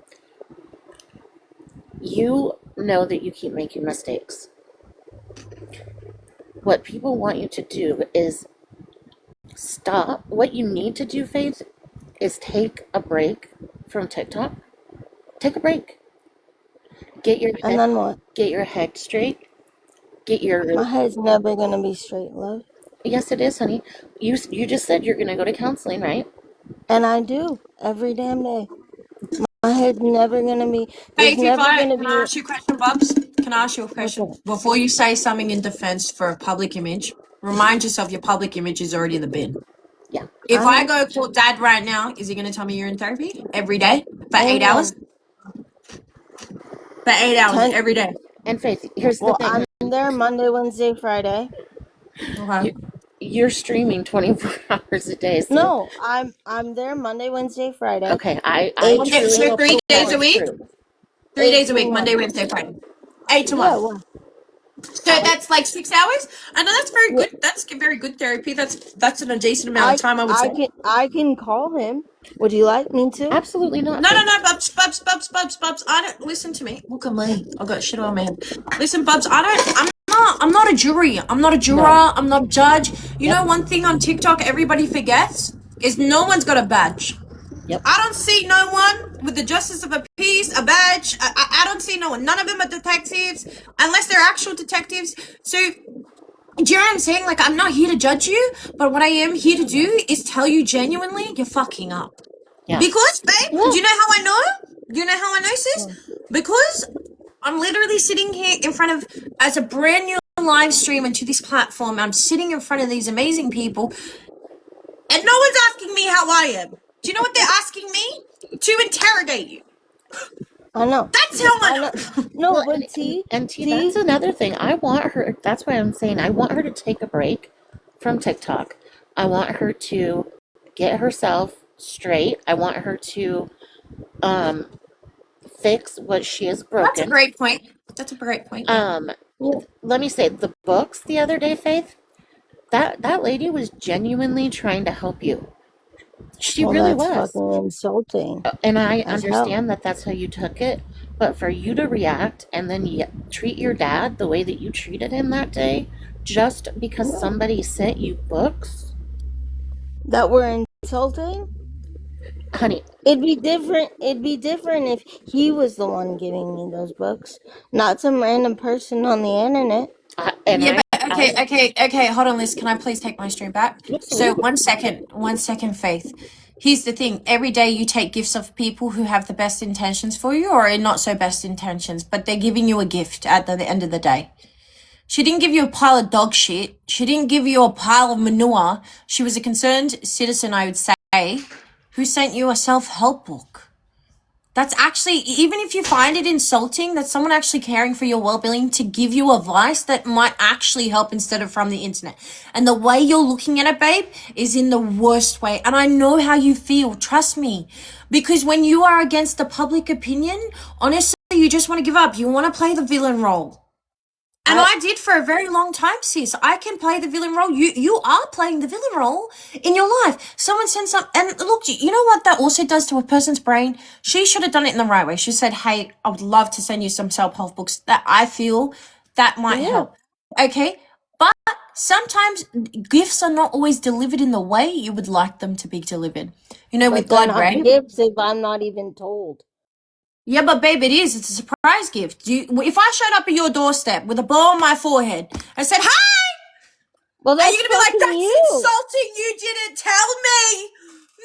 You know that you keep making mistakes. What people want you to do is stop. What you need to do, Faith, is take a break from TikTok. Take a break. Get your And head, then what? get your head straight. Get your. My head's never gonna be straight, love. Yes, it is, honey. You just said you're gonna go to counseling, right? And I do every damn day. My head's never gonna be. There's Faith, never gonna can I be. ask you a question, Bubs? Can I ask you a What's question? up? Before you say something in defense for a public image, remind yourself your public image is already in the bin. Yeah. If I I know. go call dad right now, is he going to tell me you're in therapy every day for And 8 hours? when? For 8 hours 10. every day. And Faith, here's the Well, thing. I'm there Monday, Wednesday, Friday. Okay. You're streaming 24 hours a day, so No, I'm there Monday, Wednesday, Friday. okay. I 8 Okay, truly so hope 3 days that a is week? true. 3 days a 8 to week, Monday, 1. Wednesday, Friday. 8 to Yeah, 1. well, So that's like 6 hours. I know that's very yeah. good. That's very good therapy. That's in a decent amount of time, I would say. I can call him. Would you like me to? Absolutely not, No, no, Faith. no, Bubs. I don't listen to me. Look at me. I got shit on my head. Listen, Bubs. I'm not a jury. I'm not a juror. No. I'm not a judge. You know, Yep. one thing on TikTok everybody forgets is no one's got a badge. Yep. I don't see no one with the justice of a peace, a badge. I don't see no one. None of them are detectives, unless they're actual detectives. So, do you know what I'm saying? Like, I'm not here to judge you, but what I am here to do is tell you genuinely you're fucking up. Yeah. Because, babe, Yeah. do you know how I know? Do you know how I know, sis? Because I'm literally sitting here in front of, as a brand new live streamer to this platform, I'm sitting in front of these amazing people, and no one's asking me how I am. Do you know what they're asking me? To interrogate you. I know. That's how I I know. know. No, Well, but T, and T, that's another thing. I want her. That's why I'm saying I want her to take a break from TikTok. I want her to get herself straight. I want her to um fix what she has That's a broken. great point. That's a great point, yeah. yeah. Let me say the books the other day, Faith. That lady was genuinely trying to help you. She Well, really that's was. fucking insulting And I as hell. understand that that's how you took it, but for you to react and then treat your dad the way that you treated him that day, just because Yeah. somebody sent you books, That were insulting. honey. It'd be different. It'd be different if he was the one giving me those books, not some random person on the internet. Yeah, but okay. Hold on, Liz. Can I please take my stream back? So Absolutely. 1 second, Faith. Here's the thing. Every day you take gifts of people who have the best intentions for you or not so best intentions, but they're giving you a gift at the end of the day. She didn't give you a pile of dog shit. She didn't give you a pile of manure. She was a concerned citizen, I would say, who sent you a self-help book. That's actually, even if you find it insulting, that's someone actually caring for your well-being to give you advice that might actually help instead of from the internet. And the way you're looking at it, babe, is in the worst way. And I know how you feel, trust me. Because when you are against the public opinion, honestly, you just want to give up. You want to play the villain role. And I did for a very long time, sis. I can play the villain role. You are playing the villain role in your life. Someone sends some, and look, you know what that also does to a person's brain? She should have done it in the right way. She said, hey, I would love to send you some self-help books that I feel that might Yeah, help. Okay? But sometimes gifts are not always delivered in the way you would like them to be delivered. You know, but with they're God, not right? gifts if I'm not even told. Yeah, but babe, it is. It's a surprise gift. If I showed up at your doorstep with a bow on my forehead and said, hi, Well, are you that's gonna be like, fucking that's you. insulting? You didn't tell me.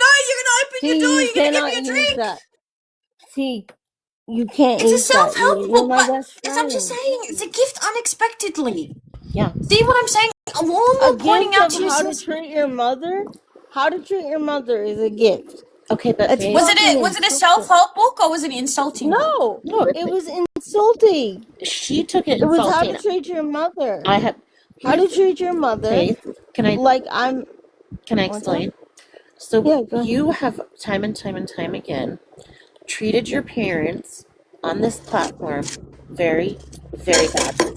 No, you're gonna open your See, door. you You're gonna give me cannot a use drink. that. See, you can't It's a use that. self-help You're book, my but best as I'm just friend. saying, it's a gift unexpectedly. Yeah. See what I'm saying? I'm all A more pointing gift out of to you, how to sis. treat your mother. How to treat your mother is a gift. Okay, but That's Faith. fucking Was it a insulting. self-help book or was it an insulting book? No, No, it was insulting. she took it It was how insulting. to treat your mother. I have. How Here's to treat your mother. Faith. Can I Like I'm. What's up? explain? So Yeah, go ahead. you have time and time and time again treated your parents on this platform very, very badly.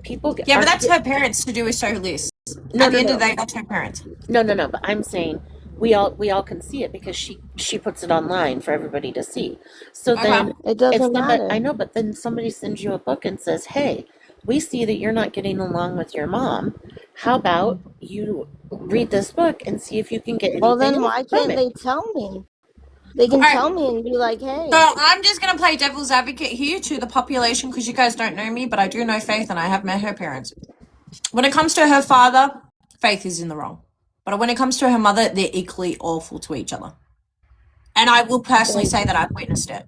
People Yeah, are but that's her parents to do with so Liz. no, At the no, end of no, the day, that's her parents. no, no, no. But I'm saying we all can see it because she puts it online for everybody to see. So Okay. then It if doesn't somebody matter. I know, but then somebody sends you a book and says, "Hey, we see that you're not getting along with your mom. How about you read this book and see if you can get Well, anything then why from can't it?" they tell me? They All can right. tell me and be like, So hey. I'm just gonna play devil's advocate here to the population because you guys don't know me, but I do know Faith and I have met her parents. When it comes to her father, Faith is in the wrong. But when it comes to her mother, they're equally awful to each other. And I will personally Thank say that you. I've witnessed it.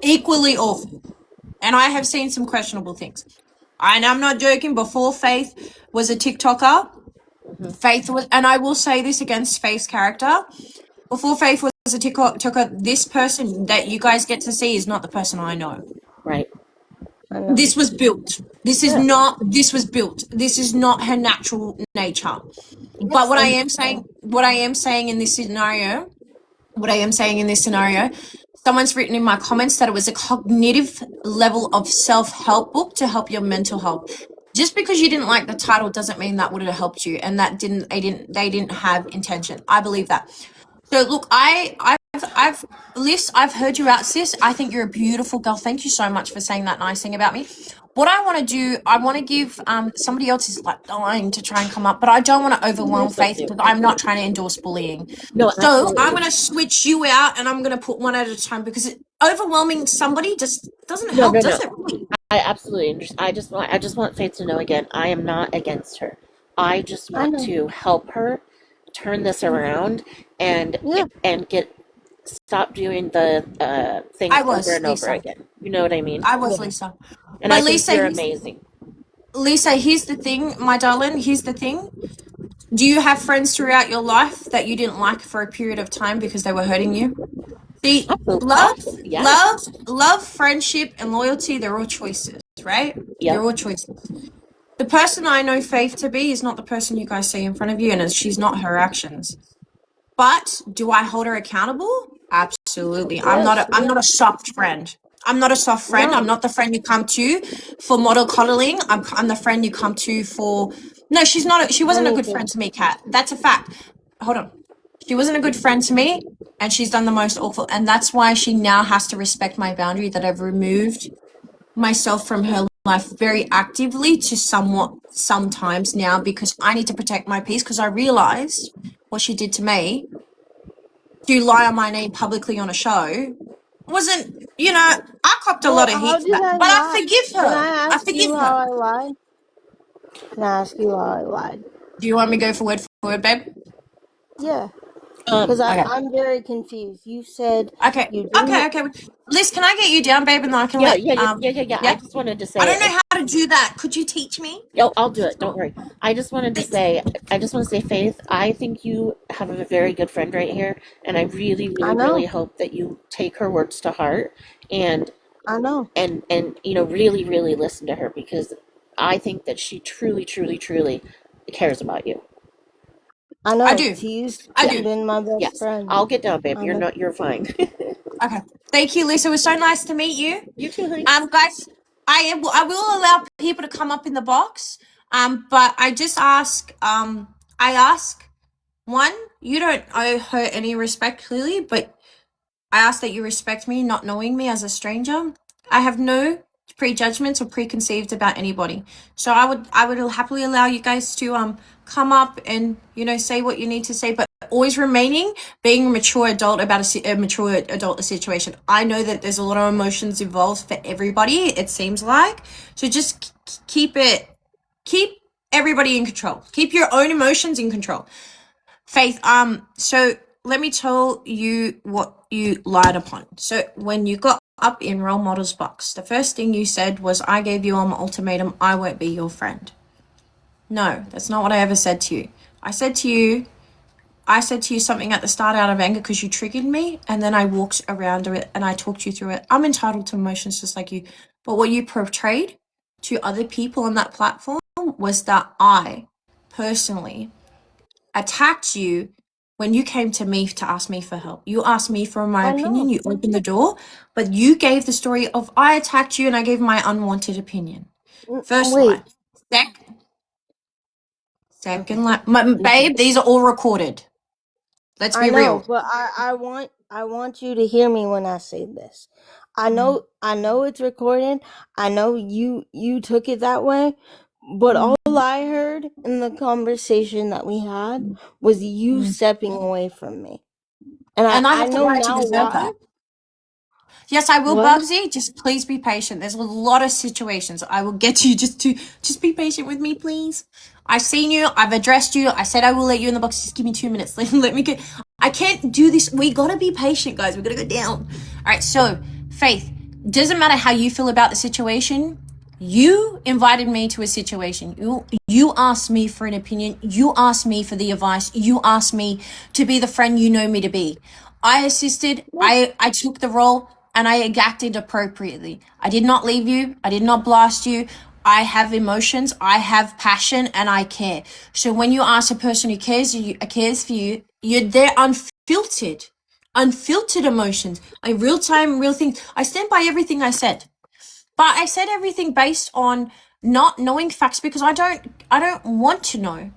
Equally awful. And I have seen some questionable things. And I'm not joking, before Faith was a TikToker, Mhm. Faith was, and I will say this against Faith's character, before Faith was a TikToker, this person that you guys get to see is not the person I know. Right. I know. This was built. Yeah. This was built. This is not her natural nature. But Yes, what I and am saying, what I am saying in this scenario, what I am saying in this scenario, someone's written in my comments that it was a cognitive level of self-help book to help your mental health. Just because you didn't like the title doesn't mean that would have helped you, and that they didn't have intention. I believe that. So look, I've Liz, I've heard you out, sis. I think you're a beautiful girl. Thank you so much for saying that nice thing about me. What I want to do, I want to give somebody else is like dying to try and come up, but I don't want to You're overwhelm so Faith cute. because I'm not trying to endorse bullying. No, So I'm absolutely. gonna switch you out and I'm gonna put one at a time because overwhelming somebody just doesn't No, help, no, does no. it? Really? I absolutely understand. I just want Faith to know again, I am not against her. I just I want know. to help her turn this around and Yeah. and get stop doing the things I over was and over Lisa. again. You know what I mean? I was Yeah. Lisa. And I But think Lisa, you're amazing. Here's the thing, my darling. Here's the thing. Do you have friends throughout your life that you didn't like for a period of time because they were hurting you? See, Absolutely, love, absolutely. Yeah. love, love, friendship, and loyalty, they're all choices, right? They're Yep. all choices. The person I know Faith to be is not the person you guys see in front of you, and she's not her actions. But do I hold her accountable? Absolutely. Yes. I'm not a soft friend. I'm not a soft friend. I'm No. not the friend you come to for model coddling. I'm the friend you come to for. No, she's not. She wasn't a good Anything. friend to me, Kat. That's a fact. Hold on. She wasn't a good friend to me, and she's done the most awful. And that's why she now has to respect my boundary that I've removed myself from her life very actively to somewhat sometimes now because I need to protect my peace because I realized what she did to me to lie on my name publicly on a show wasn't, I copped a Well, lot of how heat for did that. I But I lie? forgive Can I her. I ask forgive you her. how I lied? Can I ask you how I lied? Do you want me to go for word, babe? Yeah. Um. Because Okay. I'm very confused. You said Okay. you didn't. Okay. Liz, can I get you down, babe, and then I can Yeah. let Yeah. Yeah. Yeah. Yeah. Yeah. I yeah? just wanted to I say. don't know how to do that. Could you teach me? Oh, I'll do it. Don't worry. I just wanted to say. I just want to say, Faith. I think you have a very good friend right here, and I really, I really, really know. hope that you take her words to heart and I know. really, really listen to her because I think that she truly, truly, truly cares about you. I I know. do. She's I Yeah. do. been my best Yes. friend. I'll get down, babe. I You're know. not. You're fine. Okay. Thank you, Lisa. It was so nice to meet you. You too, honey. Guys, I will allow people to come up in the box. But I just ask. I ask one. You don't owe her any respect, clearly, but I ask that you respect me, not knowing me as a stranger. I have no prejudgments or preconceived about anybody. So I would happily allow you guys to come up and say what you need to say, but always remaining being a mature adult about a mature adult situation. I know that there's a lot of emotions involved for everybody. It seems like so just keep everybody in control. Keep your own emotions in control. Faith, so let me tell you what you lied upon. So when you got up in role models box, the first thing you said was, I gave you an ultimatum, I won't be your friend. No, that's not what I ever said to you. I said to you, something at the start out of anger because you triggered me, and then I walked around it and I talked you through it. I'm entitled to emotions just like you. But what you portrayed to other people on that platform was that I personally attacked you when you came to me to ask me for help. You asked me for my I opinion. know. You opened the door, but you gave the story of I attacked you and I gave my unwanted opinion. First Wait. lie. Second Okay. lie. Babe, these are all recorded. Let's I be know, real. but I want you to hear me when I say this. I know it's recorded. I know you took it that way, but all I heard in the conversation that we had was you stepping away from me. And And I I have the know right to now deserve why. that. Yes, I will, What? Bugsy. Just please be patient. There's a lot of situations. I will get you just be patient with me, please. I've seen you. I've addressed you. I said I will let you in the box. Just give me 2 minutes. Let me get. I can't do this. We gotta be patient, guys. We gotta go down. All right. So, Faith, doesn't matter how you feel about the situation. You invited me to a situation. You asked me for an opinion. You asked me for the advice. You asked me to be the friend you know me to be. I assisted. I took the role and I acted appropriately. I did not leave you. I did not blast you. I have emotions. I have passion, and I care. So when you ask a person who cares for you, they're unfiltered emotions, a real time, real thing. I stand by everything I said. But I said everything based on not knowing facts because I don't want to know,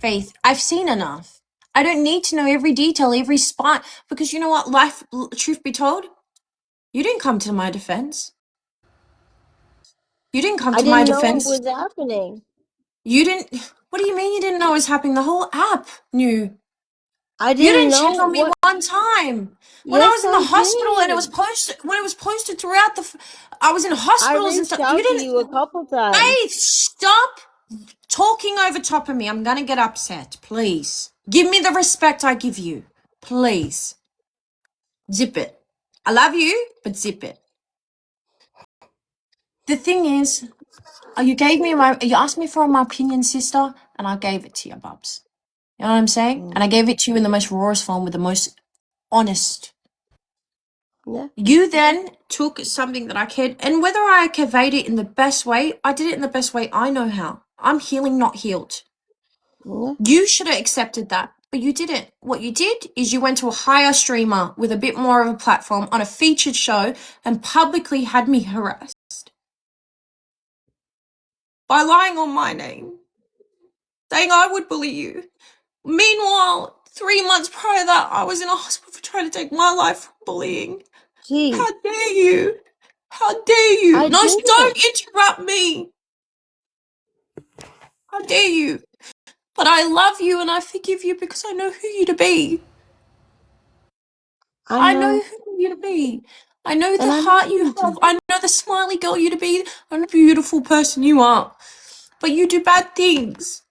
Faith. I've seen enough. I don't need to know every detail, every spot, because you know what? Truth be told, you didn't come to my defense. You didn't come I to my didn't know it defense. was happening. You didn't. What do you mean you didn't know it was happening? The whole app knew. I You didn't didn't check know on me what. one time when I was Yes, in the I hospital and it was did. posted. When it was posted throughout I was in I hospitals and reached stuff. You out to didn't. you a couple times. Faith, stop talking over top of me. I'm gonna get upset. Please give me the respect I give you. Please zip it. I love you, but zip it. The thing is, you asked me for my opinion, sister, and I gave it to you, Bubs. You know what I'm saying? And I gave it to you in the most rawest form with the most honest. Yeah. You then took something that I cared, and whether I conveyed it in the best way, I did it in the best way I know how. I'm healing, not healed. Yeah. You should have accepted that, but you didn't. What you did is you went to a higher streamer with a bit more of a platform on a featured show and publicly had me harassed by lying on my name, saying I would bully you. Meanwhile, 3 months prior to that, I was in a hospital for trying to take my life from bullying. Gee, How dare you? How dare you? I No, didn't. don't interrupt me. How dare you? But I love you and I forgive you because I know who you to be. I I know know. who you to be. I know the And I love heart you you have. too. I know the smiley girl you to be. I know the beautiful person you are. But you do bad things.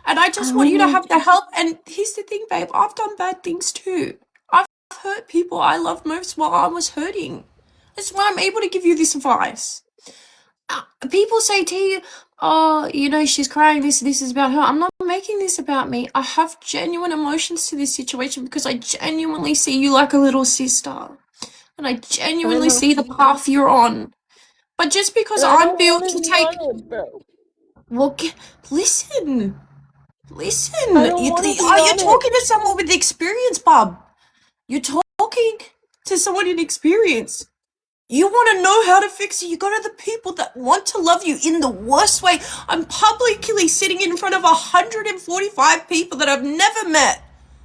And I I just want you to mean, have the help. And here's the thing, babe. I've done bad things too. I've hurt people I love most while I was hurting. That's why I'm able to give you this advice. People say to you, oh, she's crying, this is about her. I'm not making this about me. I have genuine emotions to this situation because I genuinely see you like a little sister. And I I genuinely know. see the path you're on. But just because And I I'm don't want built to to be take, on it, bro. well, listen, I listen. don't want to be You're on it. talking to someone with experience, bub. You're talking to someone in experience. You want to know how to fix it, you go to the people that want to love you in the worst way. I'm publicly sitting in front of 145 people that I've never met,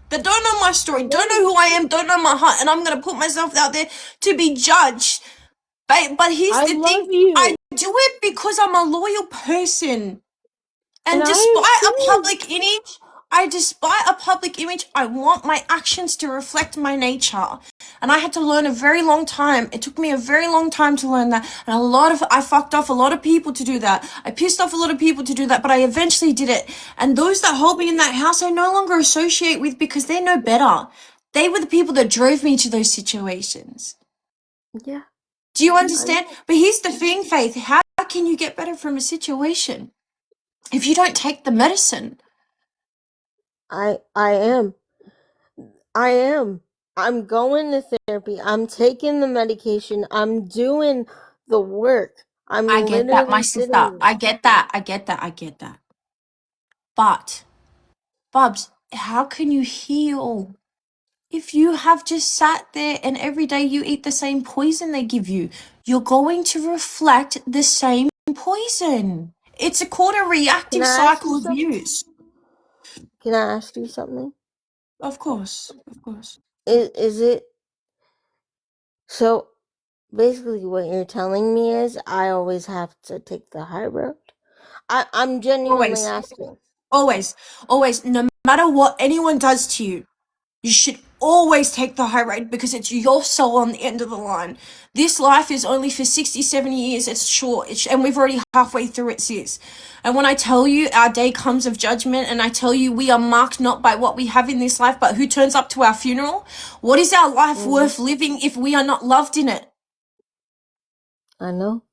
that don't know my story, don't know who I am, don't know my heart, and I'm going to put myself out there to be judged. But here's I the love thing, I you. do it because I'm a loyal person. And And I am too. despite a public image, I want my actions to reflect my nature. And I had to learn a very long time. It took me a very long time to learn that. And I fucked off a lot of people to do that. I pissed off a lot of people to do that, but I eventually did it. And those that hold me in that house, I no longer associate with because they know better. They were the people that drove me to those situations. Yeah, Do you I understand? know. But here's the thing, Faith. How can you get better from a situation if you don't take the medicine? I am. I am. I'm going to therapy. I'm taking the medication. I'm doing the work. I'm I get that, my literally sister. sitting. I get that. I get that. But, Bubs, how can you heal if you have just sat there and every day you eat the same poison they give you? You're going to reflect the same poison. It's called a Can reactive I ask you cycle of something? use. Can I ask you something? Of course, of course. Is it so? Basically, what you're telling me is I always have to take the high road. I'm genuinely Always, asking. always, always. No matter what anyone does to you, you should always take the high road because it's your soul on the end of the line. This life is only for 60, 70 years. It's short. And we've already halfway through it, sis. And when I tell you our day comes of judgment and I tell you we are marked not by what we have in this life, but who turns up to our funeral, what is our life Mm-hmm. worth living if we are not loved in it? I know.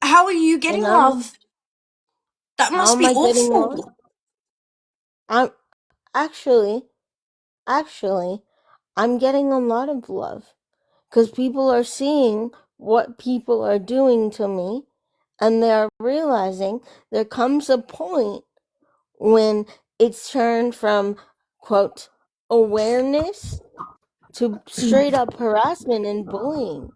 How are you getting And love? That how must am be I getting love? awful. I'm actually, actually, I'm getting a lot of love because people are seeing what people are doing to me, and they are realizing there comes a point when it's turned from quote awareness to straight up harassment and bullying.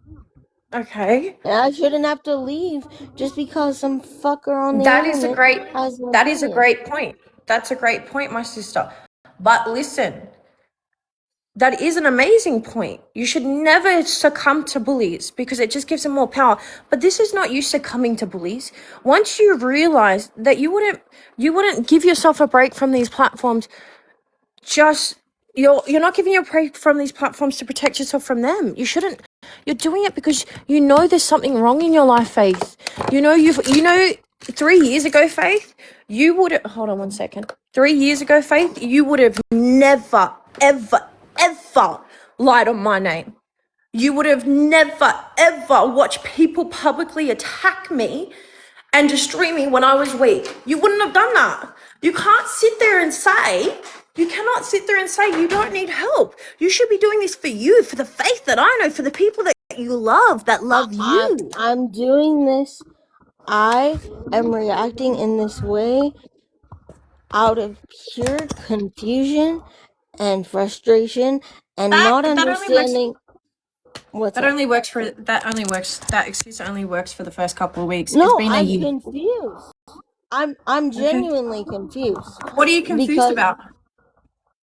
Okay. And I shouldn't have to leave just because some fucker on the That is a internet great has an that is a opinion. great point. That's a great point, my sister. But listen, that is an amazing point. You should never succumb to bullies because it just gives them more power. But this is not you succumbing to bullies. Once you realize that you wouldn't give yourself a break from these platforms, just you're not giving your break from these platforms to protect yourself from them. You shouldn't. You're doing it because you know there's something wrong in your life, Faith. You know 3 years ago, Faith, you would have hold on one second. 3 years ago, Faith, you would have never, ever, ever lied on my name. You would have never, ever watched people publicly attack me and destroy me when I was weak. You wouldn't have done that. You can't sit there and say, you cannot sit there and say you don't need help. You should be doing this for you, for the faith that I know, for the people that you love, that love you. I'm doing this. I am reacting in this way out of pure confusion and frustration and not That only works. understanding what's That up. only works for. That only works. That excuse only works for the first couple of weeks. It's No, been a I'm year. confused. I'm Okay. genuinely confused What are you confused because about?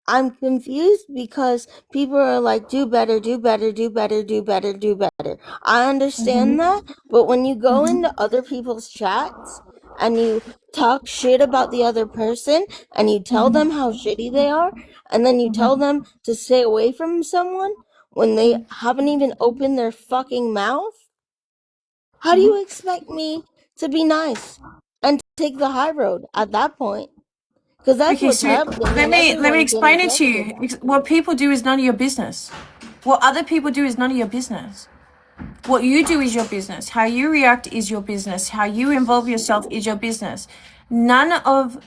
I'm confused because people are like, do better, do better, do better, do better, do better. I understand that, but when you go into other people's chats and you talk shit about the other person and you tell them how shitty they are, and then you tell them to stay away from someone when they haven't even opened their fucking mouth, how do you expect me to be nice and take the high road at that point? Because that's Okay, what's so happening, let and me everyone's getting explain it to tested. you. What people do is none of your business. What other people do is none of your business. What you do is your business. How you react is your business. How you involve yourself is your business. None of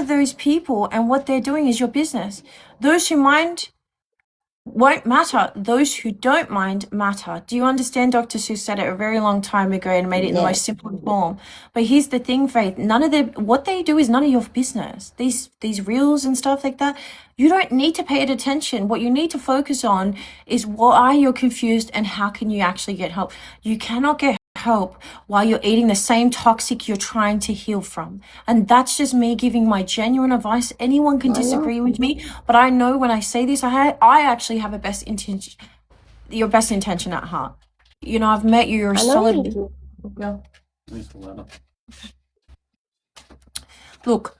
those people and what they're doing is your business. Those who mind won't matter. Those who don't mind matter. Do you understand? Dr. Seuss said it a very long time ago and made it in the most Yes. simple form. But here's the thing, Faith. None of their what they do is none of your business. These reels and stuff like that. You don't need to pay it attention. What you need to focus on is why you're confused and how can you actually get help. You cannot get help while you're eating the same toxic you're trying to heal from. And that's just me giving my genuine advice. Anyone can I know. disagree with me, but I know when I say this, I actually have your best intention at heart. You know, I've met you. You're a I know you solid do. girl. Look,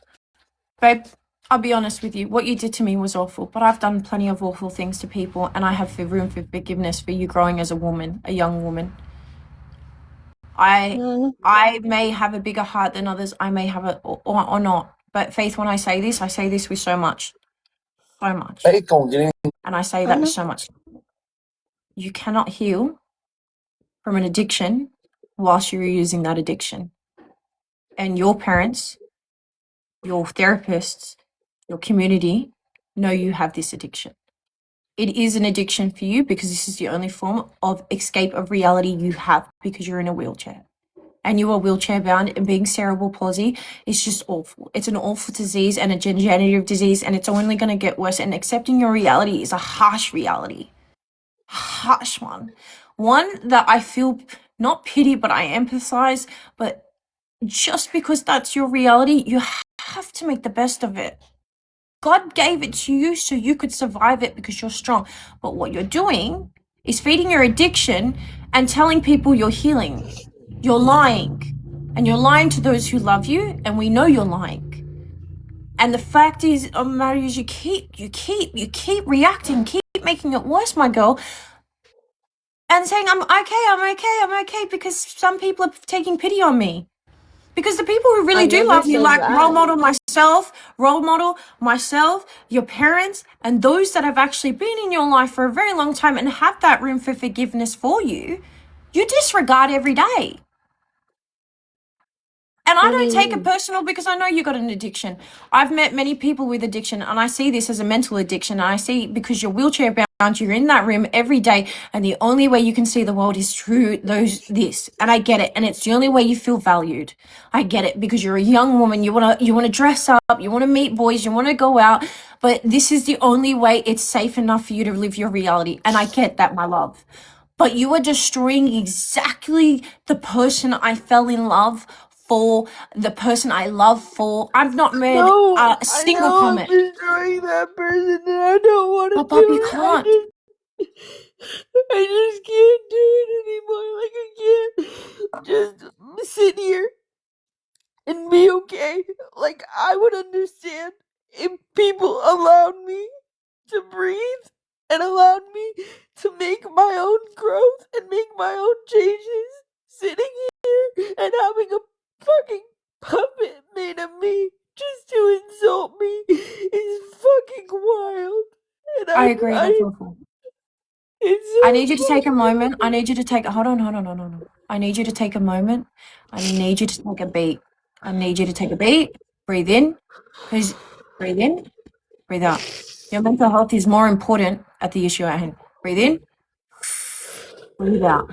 babe, I'll be honest with you. What you did to me was awful, but I've done plenty of awful things to people, and I have room for forgiveness for you growing as a woman, a young woman. Yeah, I know. I may have a bigger heart than others. I may have it or not. But Faith, when I say this with so much, and I say I that with know. so much. You cannot heal from an addiction whilst you're using that addiction. And your parents, your therapists, your community know you have this addiction. It is an addiction for you because this is the only form of escape of reality you have because you're in a wheelchair. and you are wheelchair bound, and being cerebral palsy is just awful. It's an awful disease and a degenerative disease, and it's only going to get worse. And accepting your reality is a harsh reality. Harsh one. One that I feel not pity, but I empathize. But just because that's your reality, you have to make the best of it. God gave it to you so you could survive it because you're strong. But what you're doing is feeding your addiction and telling people you're healing. You're lying. And you're lying to those who love you, and we know you're lying. And the fact is, Mario, is you keep reacting, keep making it worse, my girl, and saying, I'm okay, because some people are taking pity on me. Because the people who really I do never love you, said like that. role model myself, your parents, and those that have actually been in your life for a very long time and have that room for forgiveness for you, you disregard every day. And I What do don't you take it mean? personal because I know you got an addiction. I've met many people with addiction, and I see this as a mental addiction. And I see, because you're wheelchair bound, you're in that room every day, and the only way you can see the world is through this. And I get it, and it's the only way you feel valued. I get it, because you're a young woman. You wanna dress up, you wanna meet boys, you wanna go out, but this is the only way it's safe enough for you to live your reality. And I get that, my love. But you are destroying exactly the person I fell in love for, the person I love for. I've not made No, a I single know I'm comment. destroying that person and I don't want to But Bob, you do it. can't. I just can't do it anymore. Like, I can't just sit here and be okay. Like, I would understand if people allowed me to breathe and allowed me to make my own growth and make my own changes. Sitting here and having a fucking puppet made of me just to insult me is fucking wild. And I agree, that's I awful. it's I so need you to take a fucking moment. I awful. need you to take, hold on, hold on, hold on. I need you to take a moment. I need you to take a beat. I need you to take a beat. Breathe in. Because breathe in, breathe out. Your mental health is more important at the issue at hand. Breathe in, breathe out.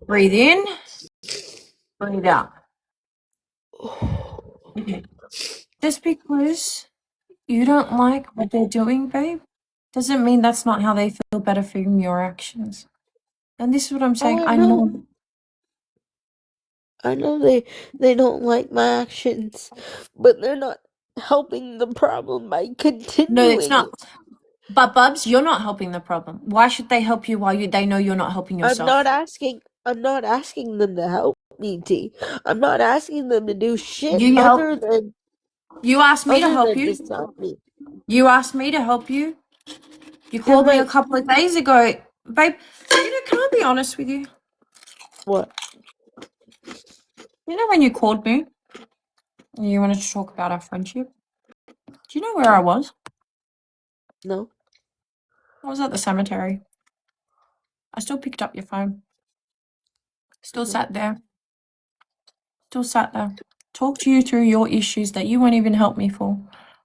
Breathe in, breathe out. Okay. Just because you don't like what they're doing, babe, doesn't mean that's not how they feel better from your actions. And this is what I'm Oh, saying. I I know. know. I know they don't like my actions, but they're not helping the problem by No, it's continuing not. it. But Bubs, you're not helping the problem. Why should they help you while they know you're not helping yourself? I'm not asking them to help me, T. I'm not asking them to do shit You help. You asked me to other help than you. just help me. You asked me to help you. You Yeah, called me a but couple of days ago, babe. Can I be honest with you? what? You know when you called me and you wanted to talk about our friendship? Do you know where I was? No. I was at the cemetery. I still picked up your phone. Still No. sat there. Still sat there. Talked to you through your issues that you won't even help me for.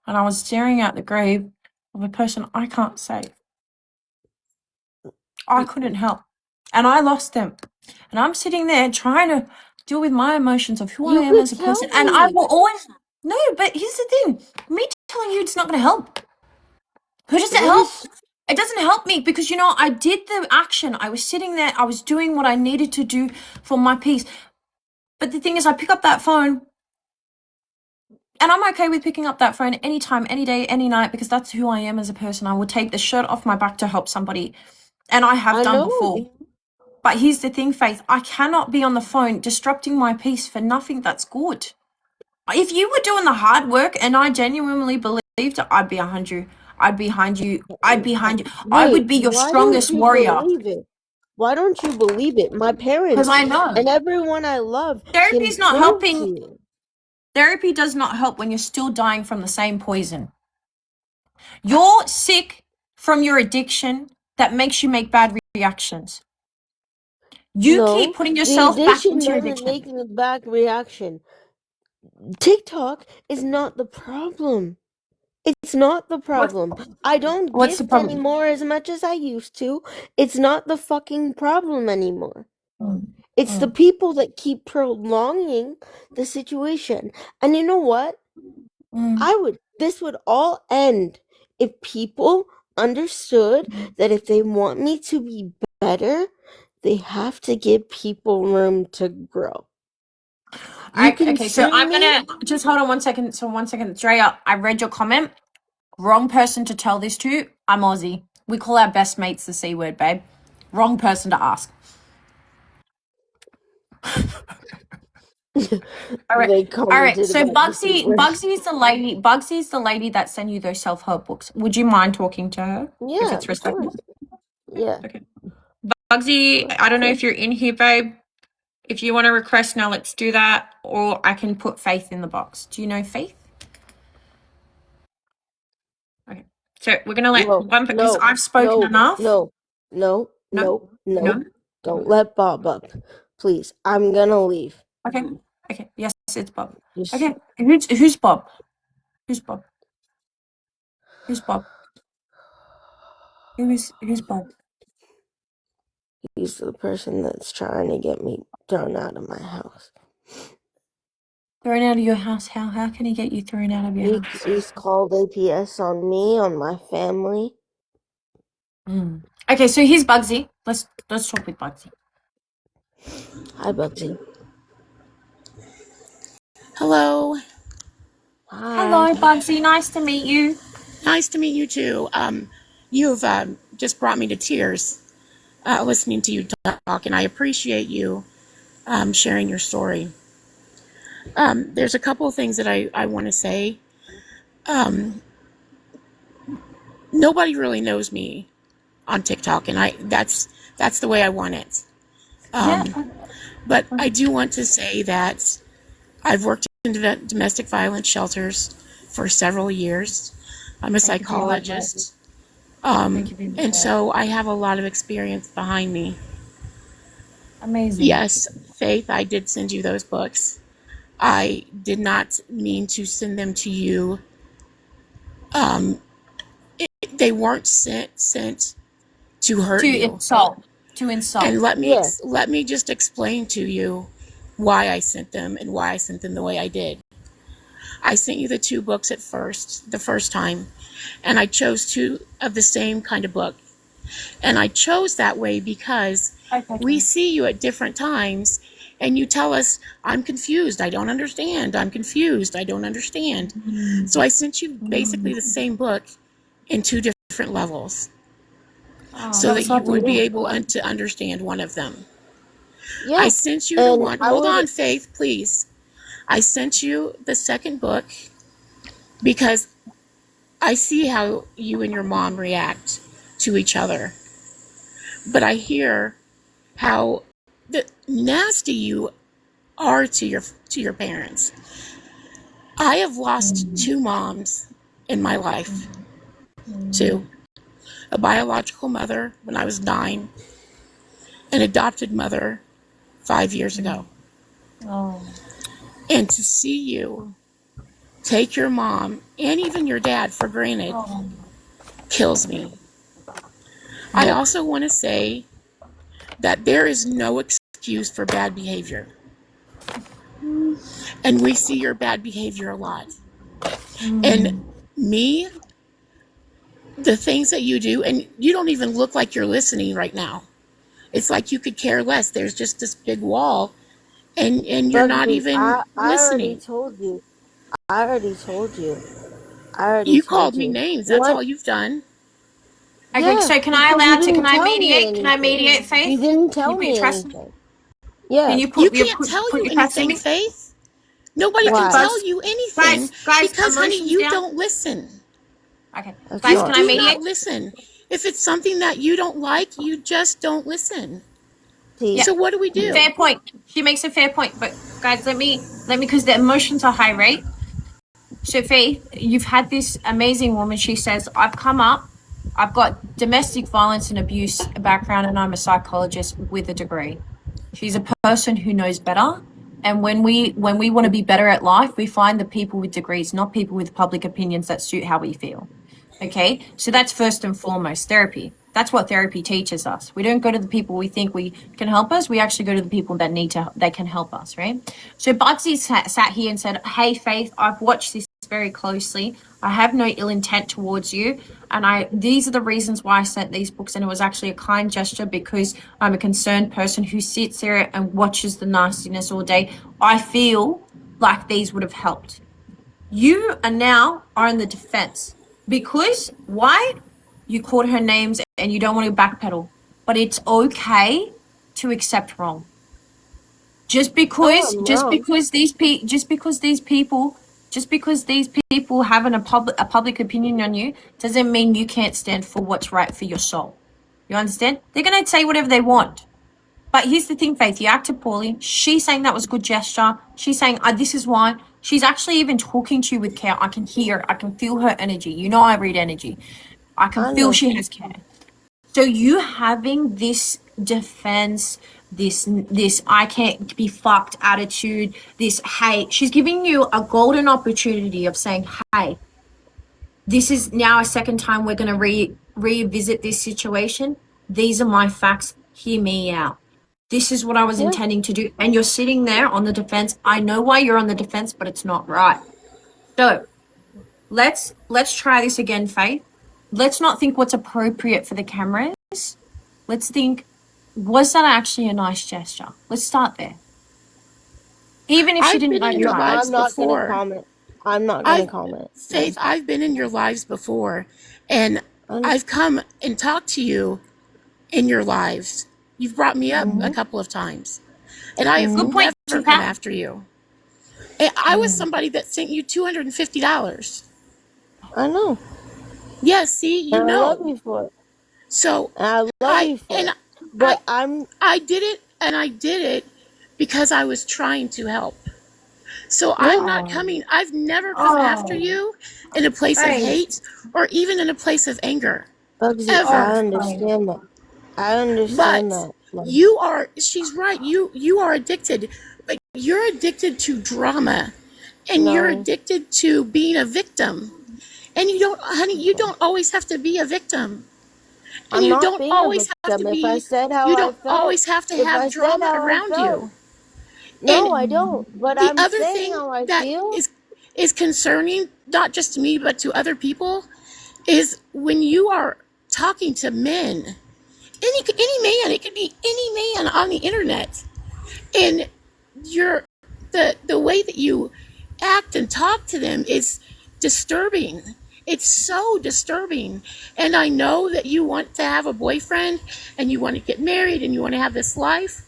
And I was staring at the grave of a person I can't save. I You, couldn't help. And I lost them. And I'm sitting there trying to deal with my emotions of who I you am could as a tell person. And I me. will always. No, but here's the thing. Me telling you it's not going to help. Who does it What help? is It doesn't help me because, I did the action. I was sitting there. I was doing what I needed to do for my peace. But the thing is, I pick up that phone. And I'm okay with picking up that phone anytime, any day, any night, because that's who I am as a person. I will take the shirt off my back to help somebody. And I have I done know. before. But here's the thing, Faith. I cannot be on the phone disrupting my peace for nothing that's good. If you were doing the hard work and I genuinely believed I'd be behind you. I'd be behind you. I'd be behind you. I Wait, would be your why don't strongest you warrior. believe it? Why don't you believe it? My Because parents I know. and everyone I love can Therapy's not prove to helping. you. Therapy does not help when you're still dying from the same poison. You're sick from your addiction that makes you make bad reactions. You keep No, putting the yourself back addiction into your doesn't addiction. make a back reaction. TikTok is not the problem. It's not the What? problem. I don't What's the gift problem? anymore as much as I used to. It's not the fucking problem anymore. It's the people that keep prolonging the situation. And you know what? This would all end if people understood that if they want me to be better, they have to give people room to grow. You can Okay, so see I'm me. gonna just hold on 1 second. So 1 second, Drea, I read your comment. Wrong person to tell this to. I'm Aussie. We call our best mates the C word, babe. Wrong person to ask. All right. They All right. commented So about the C word. Bugsy is the lady that sent you those self-help books. Would you mind talking to her if Yeah, it's of respectful? course. Yeah. Okay. Bugsy, I don't know Okay. if you're in here, babe. If you want to request now, let's do that. Or I can put Faith in the box. Do you know Faith? Okay. So we're gonna let No, one because no, I've spoken no, enough. no, no, No? no, no. No? Don't let Bob up. Please. I'm gonna leave. Okay. Okay. Yes, it's Bob. Just Okay. Who's Bob? Who's Bob? Who's Bob? Who's Bob? he's the person that's trying to get me thrown out of my house. Thrown out of your house? How can he get you thrown out of your house? He's called APS on me, on my family. Okay, so here's Bugsy. Let's talk with Bugsy. Hi, Bugsy. Hello. Hi. Hello, Bugsy. Nice to meet you. Nice to meet you too. You've just brought me to tears listening to you talk, and I appreciate you sharing your story. There's a couple of things that I want to say. Nobody really knows me on TikTok, and that's the way I want it. Yeah. But I do want to say that I've worked in domestic violence shelters for several years. I'm a Thank you for your hard work. psychologist. Thank you for your And work. so I have a lot of experience behind me. Amazing. Yes, Faith, I did send you those books. I did not mean to send them to you. They weren't sent to hurt To you. insult. To insult. And Yeah. let me just explain to you why I sent them and why I sent them the way I did. I sent you the two books the first time, and I chose two of the same kind of book. And I chose that way because we see you at different times and you tell us, I'm confused, I don't understand, I'm confused, I don't understand. So I sent you basically the same book in two different levels so that That's you not would be good. able to understand one of them. I Yeah. sent you the And one, I hold would. on, Faith, please. I sent you the second book because I see how you and your mom react to each other. But I hear how nasty you are to your parents. I have lost two moms in my life. Two. A biological mother when I was 9, an adopted mother 5 years ago. Oh. And to see you take your mom and even your dad for granted kills me. I also want to say that there is no excuse for bad behavior. And we see your bad behavior a lot. And me, the things that you do, and you don't even look like you're listening right now. It's like you could care less. There's just this big wall, and you're not Bugsy, even I already listening. told you. I already told you. I already You told called me you. names. That's What? all you've done. Okay, Yeah, so because you can didn't I tell me mediate? Can I anything. mediate, You Faith? didn't Can you tell put your me trust? anything. Can Yeah. you You put can't tell put you your trust in anything, me? Faith. Nobody Okay, can Why? tell you anything guys, because, honey, emotions you down. don't listen. Okay, That's guys, You can not I do true. not mediate? listen. If it's something that you don't like, you just don't listen. Yeah, See, So what do we fair do? point. She makes a fair point, but guys, let me, because the emotions are high, right? So Faith, you've had this amazing woman. She says, I've come up, I've got domestic violence and abuse background, and I'm a psychologist with a degree. She's a person who knows better. And when we want to be better at life, we find the people with degrees, not people with public opinions that suit how we feel. Okay, so that's first and foremost therapy. That's what therapy teaches us. We don't go to the people we think we can help us. We actually go to the people that can help us, right? So Bugsy sat here and said, "Hey, Faith, I've watched this very closely. I have no ill intent towards you, and these are the reasons why I sent these books. And it was actually a kind gesture because I'm a concerned person who sits there and watches the nastiness all day. I feel like these would have helped." You are now on the defense because why? You called her names and you don't want to backpedal, but it's okay to accept wrong. Just because these people have a public opinion on you doesn't mean you can't stand for what's right for your soul. You understand? They're gonna say whatever they want. But here's the thing, Faith, you acted poorly. She's saying that was a good gesture. She's saying, this is why. She's actually even talking to you with care. I can hear, I can feel her energy. You know I read energy. I can feel she has care. So you having this defense, this I can't be fucked attitude, this, hey, she's giving you a golden opportunity of saying, hey, this is now a second time we're going to revisit this situation. These are my facts. Hear me out. This is what I was intending to do. And you're sitting there on the defense. I know why you're on the defense, but it's not right. So let's try this again, Faith. Let's not think what's appropriate for the cameras. Let's think, was that actually a nice gesture? Let's start there. Even if she didn't been in your lives I'm not before. gonna comment. I'm not gonna comment. Faith, I've been in your lives before, and I've come and talked to you in your lives. You've brought me up a couple of times, and I have never come after you. And I was somebody that sent you $250. I know. Yes, see, you And know. I love you for it. So And I love you for it. But I did it because I was trying to help. So I'm not coming. I've never come after you in a place of hate or even in a place of anger. Bugsy, Ever. I understand that. I understand But that. you are. She's right. You are addicted, but you're addicted to drama, and you're addicted to being a victim. And you don't, honey. You don't always have to be a victim. And you don't always have to be. If I said how you don't I felt, always have to have drama around you. No, And I don't. But the I'm other saying thing how I that feel. is concerning, not just to me but to other people, is when you are talking to men, any man, it could be any man on the internet, and the way that you act and talk to them is disturbing. It's so disturbing. And I know that you want to have a boyfriend and you want to get married and you want to have this life.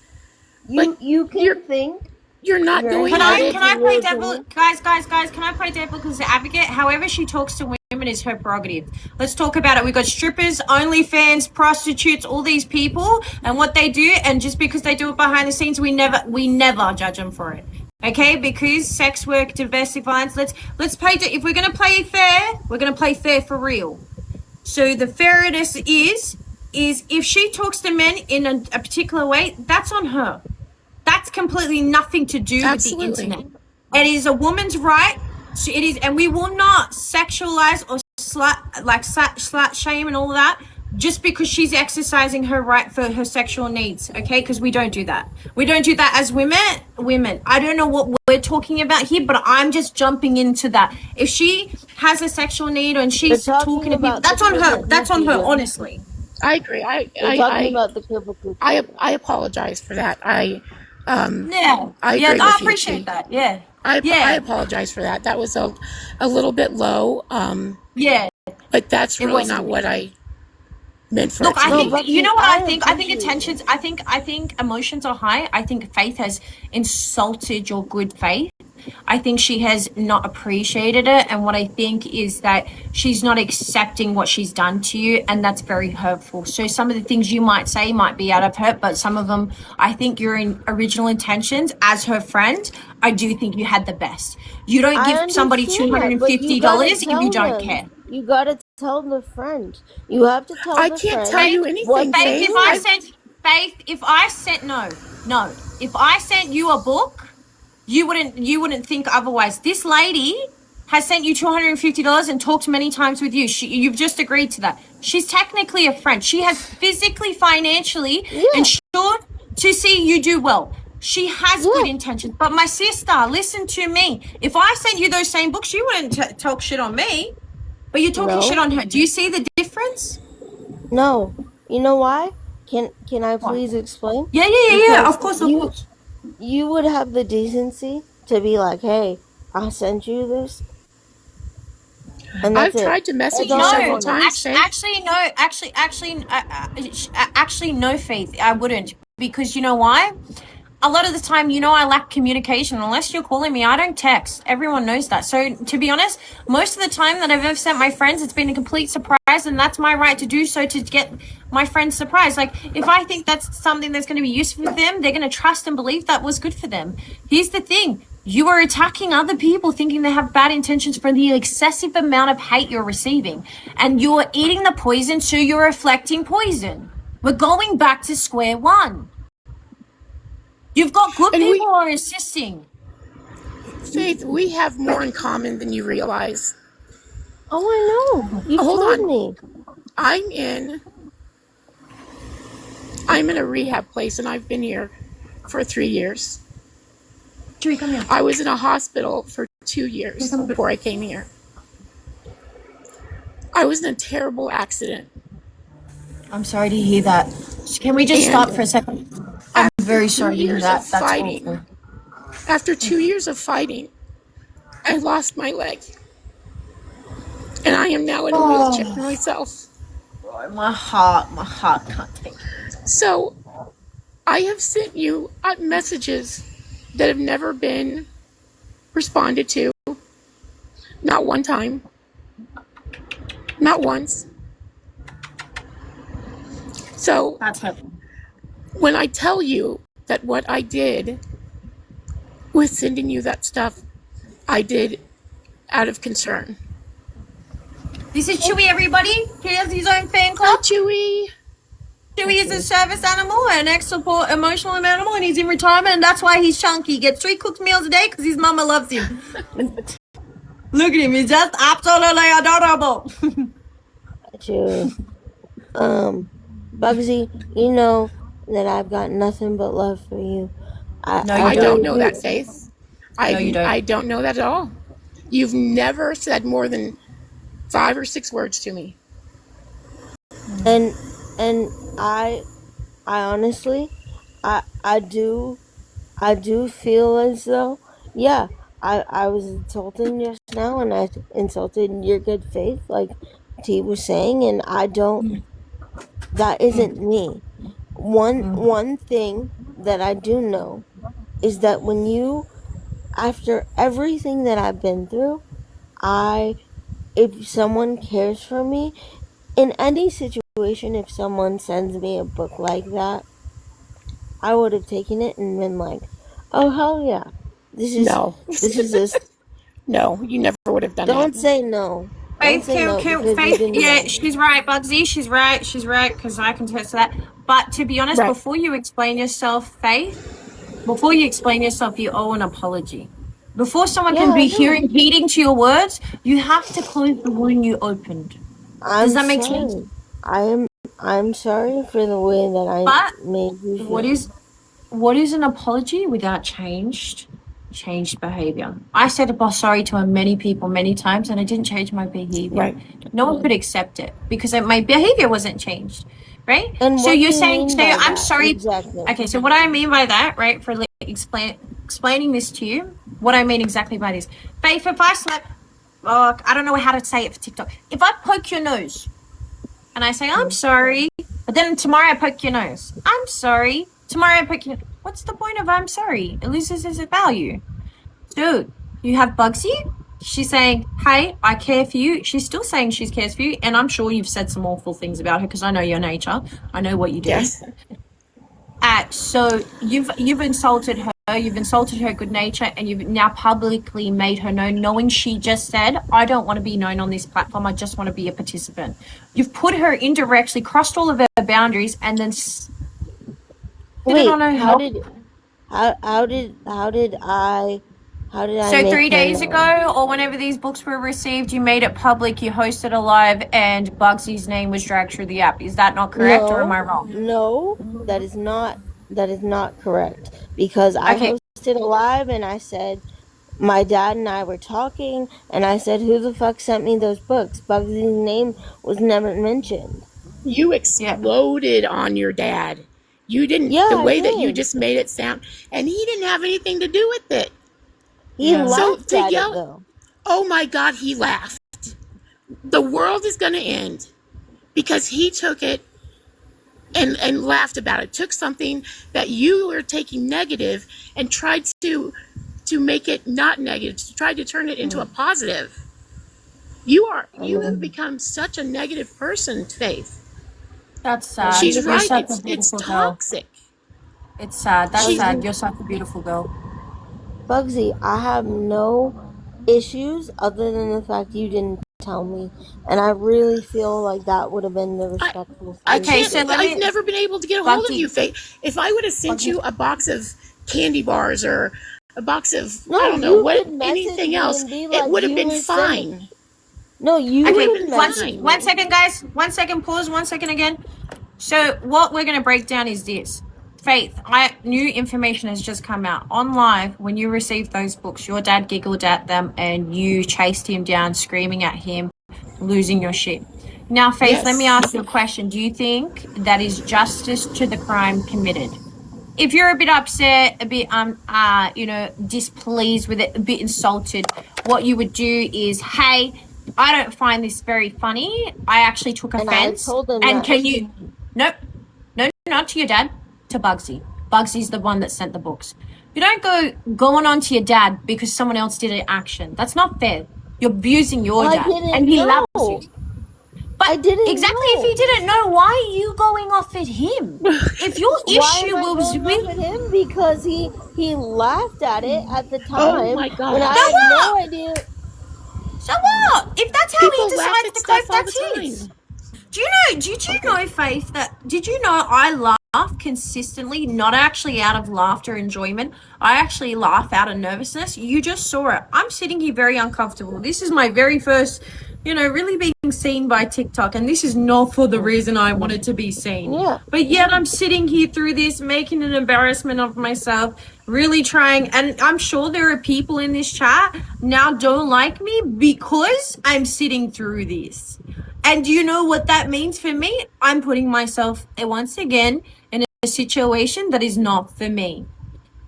You can think. You're not going Can at I it. play devil, guys? Can I play devil's advocate? However she talks to women is her prerogative. Let's talk about it. We've got strippers, OnlyFans, prostitutes, all these people, and what they do. And just because they do it behind the scenes, we never judge them for it. Okay, because sex work, domestic violence. Let's play. If we're gonna play fair, we're gonna play fair for real. So the fairness is if she talks to men in a particular way, that's on her. That's completely nothing to do with the internet. It is a woman's right. It is, and we will not sexualize or slut shame and all of that just because she's exercising her right for her sexual needs. Okay, because we don't do that. We don't do that as women. I don't know what we're talking about here, but I'm just jumping into that. If she has a sexual need and she's talking to people, that's on her. That's on her. Honestly. I agree. About the I apologize for that. I agree I with appreciate you, that. Yeah. I apologize for that. That was a little bit low. But that's really not what I meant for. Look, it to I be. think you know what I think. I think attentions. I think emotions are high. I think Faith has insulted your good faith. I think she has not appreciated it, and what I think is that she's not accepting what she's done to you, and that's very hurtful. So some of the things you might say might be out of hurt, but some of them, I think your original intentions as her friend, I do think you had the best. You don't give somebody $250 if you don't care. You gotta tell the friend. You have to tell the friend. I can't tell you anything, Faith. If I sent you a book, you wouldn't think otherwise. This lady has sent you $250 and talked many times with you. You've just agreed to that. She's technically a friend. She has physically, financially ensured to see you do well. She has good intentions. But my sister, listen to me. If I sent you those same books, you wouldn't talk shit on me. But you're talking shit on her. Do you see the difference? No. You know why? Can I please explain? Yeah. Of course. You would have the decency to be like, hey, I sent you this. And that's I've tried to message you several times. Actually, no, Faith. I wouldn't, because you know why? A lot of the time, I lack communication. Unless you're calling me, I don't text. Everyone knows that. So, to be honest, most of the time that I've ever sent my friends, it's been a complete surprise, and that's my right to do so, to get my friends surprised. Like, if I think that's something that's going to be useful for them, they're going to trust and believe that was good for them. Here's the thing. You are attacking other people thinking they have bad intentions for the excessive amount of hate you're receiving. And you're eating the poison, so you're reflecting poison. We're going back to square one. You've got good people who are assisting. Faith, we have more in common than you realize. Oh, I know. You told me. I'm in a rehab place, and I've been here for 3 years. Joey, come here. I was in a hospital for 2 years before I came here. I was in a terrible accident. I'm sorry to hear that. Can we just stop for a second? I'm very sorry to hear that. That's awful. After 2 years of fighting, I lost my leg. And I am now in a wheelchair myself. My heart can't take it. So, I have sent you messages that have never been responded to. Not one time. Not once. So, when I tell you that what I did with sending you that stuff, I did out of concern. This is Chewy, everybody. He has his own fan club. Hi, Chewy. Chewy is a service animal, an ex-support emotional animal, and he's in retirement, and that's why he's chunky. He gets 3 cooked meals a day because his mama loves him. Look at him. He's just absolutely adorable. Chewy. Bugsy, you know that I've got nothing but love for you. I don't know that, Faith. No, you don't. I don't know that at all. You've never said more than 5 or 6 words to me. And I honestly, I do feel as though, yeah, I was insulting just now, and I insulted your good faith, like T was saying, and that isn't me. One thing that I do know is that after everything that I've been through, if someone cares for me, in any situation, if someone sends me a book like that, I would have taken it and been like, oh, hell yeah. This is this. No, you never would have done that. Don't say no. Faith, she's right, Bugsy. She's right, because I can attest to that. But to be honest, before you explain yourself, Faith, you owe an apology. Before someone can be heeding to your words, you have to close the wound you opened. Does that make sense? I'm sorry for the way that I made you feel. What is an apology without changed behavior? I said sorry to many people many times, and I didn't change my behavior. Right. No one could accept it because my behavior wasn't changed, right? And so you're saying, I'm sorry. Exactly. Okay, so what I mean by that, right, for explaining this to you, what I mean exactly by this, Faith, if I slap, I don't know how to say it for TikTok. If I poke your nose, and I say, I'm sorry, but then tomorrow I poke your nose, I'm sorry. Tomorrow I poke your nose. What's the point of I'm sorry? It loses its value. Dude, you have Bugsy. She's saying, hey, I care for you. She's still saying she cares for you. And I'm sure you've said some awful things about her because I know your nature. I know what you do. Yes. So you've insulted her. You've insulted her good nature, and you've now publicly made her known, knowing she just said, I don't want to be known on this platform. I just want to be a participant. You've put her indirectly, crossed all of her boundaries, and then wait, how How did I So make 3 days her mad? ago, or whenever these books were received, you made it public, you hosted a live, and Bugsy's name was dragged through the app. Is that not correct, or am I No, wrong? no, that is not correct. Because I Okay, hosted a live and I said my dad and I were talking and I said, "Who the fuck sent me those books?" Bugsy's name was never mentioned. You yeah. exploded on your dad. You didn't, Yeah, the I way that you did. just made it sound, and he didn't have anything to do with it. He Yeah. So laughed to at it yell, though. oh my God, he laughed. The world is going to end because he took it and laughed about it. Took something that you were taking negative and tried to make it not negative, to try to turn it into a positive. I You have mean, become such a negative person, Faith. That's I'm sad. She's just You're right. such a It's beautiful girl. toxic. It's sad. That's She's sad. Bugsy. You're such a beautiful girl. Bugsy, I have no issues other than the fact you didn't tell me, and I really feel like that would have been the I respectful I thing to Okay, can't. so do. let I've me, never been able to get a hold of you, Bugsy, Faith. If I would have sent Bugsy. you a box of candy bars or a box of, I No, don't know you what, could message anything me else, and be it like, would have you been were sending. fine. No, It you would have Okay, could been message fine. one me. second, guys. 1 second, pause. 1 second again. So what we're going to break down is this. Faith, new information has just come out on live. When you received those books, your dad giggled at them and you chased him down, screaming at him, losing your shit. Now, Faith, let me Yes. ask you a question. Do you think that is justice to the crime committed? If you're a bit upset, a bit displeased with it, a bit insulted, what you would do is, hey, I don't find this very funny. I actually took And I offense. told him And that. can you nope, no, not to your dad, to Bugsy. Bugsy's the one that sent the books. You don't go going on to your dad because someone else did an action. That's not fair. You're abusing your I dad. And didn't he know. loves you. But I didn't exactly, if he know. didn't know, why are you going off at him? If your Why am issue I was going off with at him? Because he laughed at it at the Oh time my when I so gosh. had no what? idea. So what? If that's how he People laugh decides at to stuff cope, all the that's time. his. Do you know? Did you Okay. know, Faith? Did you know I laugh consistently, not actually out of laughter enjoyment. I actually laugh out of nervousness. You just saw it. I'm sitting here very uncomfortable. This is my very first, really being seen by TikTok, and this is not for the reason I wanted to be seen. Yeah. But yet I'm sitting here through this, making an embarrassment of myself, really trying. And I'm sure there are people in this chat now don't like me because I'm sitting through this. And do you know what that means for me? I'm putting myself once again in a situation that is not for me.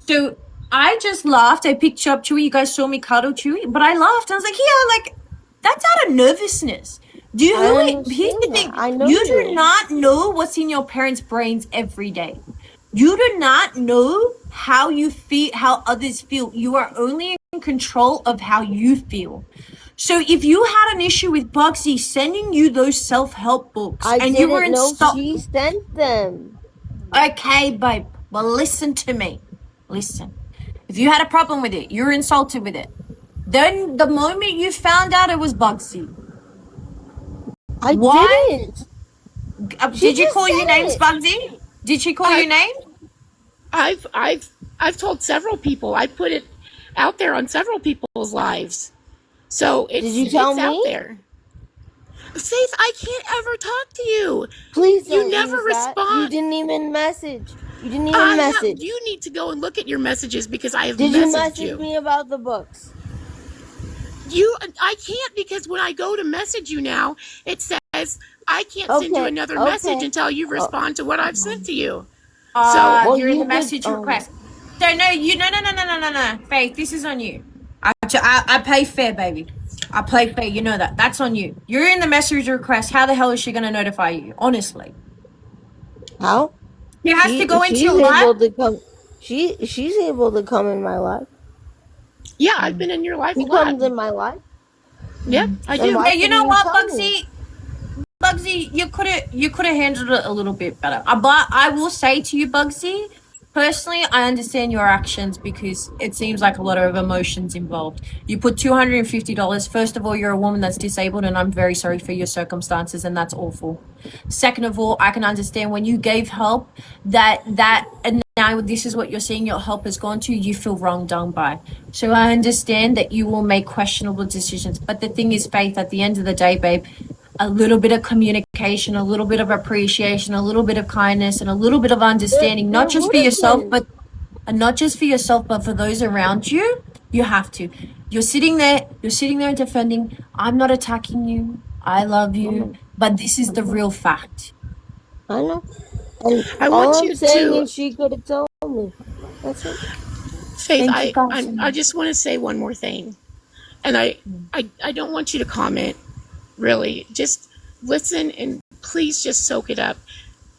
So I just laughed. I picked up Chewy. You guys saw me cuddle Chewy, but I laughed. I was like, yeah, like that's out of nervousness. Do you I here's the understand that. thing. I know You do you. not know what's in your parents' brains every day. You do not know how you feel, how others feel. You are only in control of how you feel. So if you had an issue with Bugsy sending you those self-help books I and you were didn't in know stop, she sent them. okay, babe, well, listen to me. Listen. If you had a problem with it, you're insulted with it. Then the moment you found out it was Bugsy, I why? didn't. She Did you just call you said names, it. Bugsy? Did she call I you names? I've told several people. I put it out there on several people's lives. So Did you tell it's out me? there. Faith, I can't ever talk to you. Please You don't never use that. You respond. didn't even message. You didn't even message. You need to go and look at your messages because I have Did you messaged message you. me about the books? I can't because when I go to message you now, it says I can't send you Okay. another message Okay. until you Oh, respond to what I've sent to you. So well, You're in the you could. message request. So no, no. Faith, this is on you. I pay fair, baby. I play fair. You know that. That's on you. You're in the message request. How the hell is she going to notify you? Honestly, How? she has to go into She's your live. able to come. She's able to come in my life. yeah, I've been in your life a She lot. comes in my life. Yeah, I Then do. why Yeah, you couldn't know you what, tell me? Bugsy, you could have handled it a little bit better. But I will say to you, Bugsy, Personally, I understand your actions because it seems like a lot of emotions involved. You put $250. First of all, you're a woman that's disabled, and I'm very sorry for your circumstances, and that's awful. Second of all, I can understand when you gave help and now this is what you're seeing your help has gone to, you feel wrong done by. So I understand that you will make questionable decisions. But the thing is, Faith, at the end of the day, babe, a little bit of communication, a little bit of appreciation, a little bit of kindness, and a little bit of understanding, There not just would for have yourself, been. but not just for yourself, but for those around you. You have to. You're sitting there defending. I'm not attacking you. I love you, but this is the real fact. I know. And I all want I'm you saying to, is she could have told me. That's it. Faith, Thank you guys so I much. just want to say one more thing. And I don't want you to comment, really. Just listen and please just soak it up.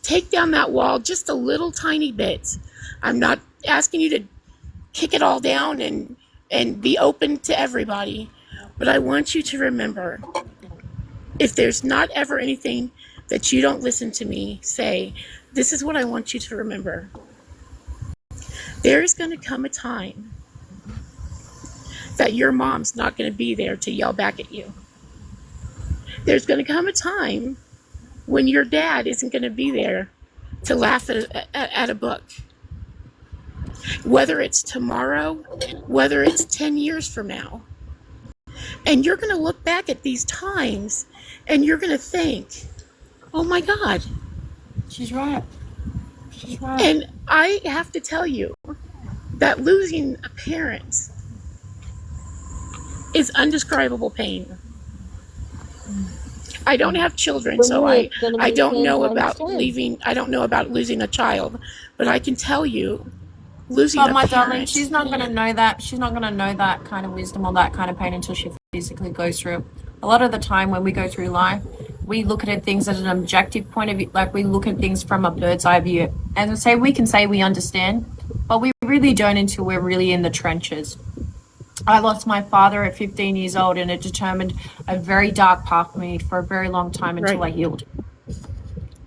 Take down that wall just a little tiny bit. I'm not asking you to kick it all down and be open to everybody. But I want you to remember, if there's not ever anything that you don't listen to me say, this is what I want you to remember. There's going to come a time that your mom's not going to be there to yell back at you. There's going to come a time when your dad isn't going to be there to laugh at a book. Whether it's tomorrow, whether it's 10 years from now. And you're going to look back at these times and you're going to think, oh my God. She's right. She's right. And I have to tell you that losing a parent is indescribable pain. I don't have children, For so me, it's gonna I be don't 10 know times about 10. losing a child, but I can tell you losing But a my darling, parent. she's not going to know that. She's not going to know that kind of wisdom or that kind of pain until she physically goes through it. A lot of the time when we go through life, we look at things at an objective point of view, like we look at things from a bird's eye view. As I say, we can say we understand, but we really don't until we're really in the trenches. I lost my father at 15 years old, and it determined a very dark path for me for a very long time until I healed.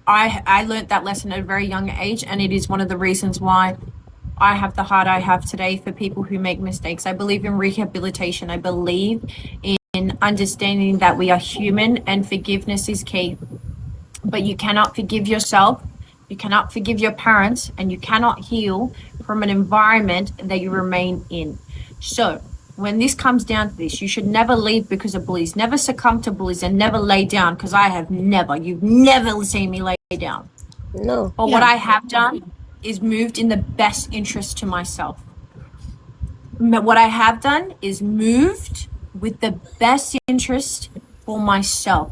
I learned that lesson at a very young age, and it is one of the reasons why I have the heart I have today for people who make mistakes. I believe in rehabilitation. I believe in understanding that we are human and forgiveness is key. But you cannot forgive yourself, you cannot forgive your parents, and you cannot heal from an environment that you remain in. So when this comes down to this, you should never leave because of bullies, never succumb to bullies, and never lay down, because you've never seen me lay down. No. But what I have done is moved in the best interest to myself. What I have done is moved with the best interest for myself.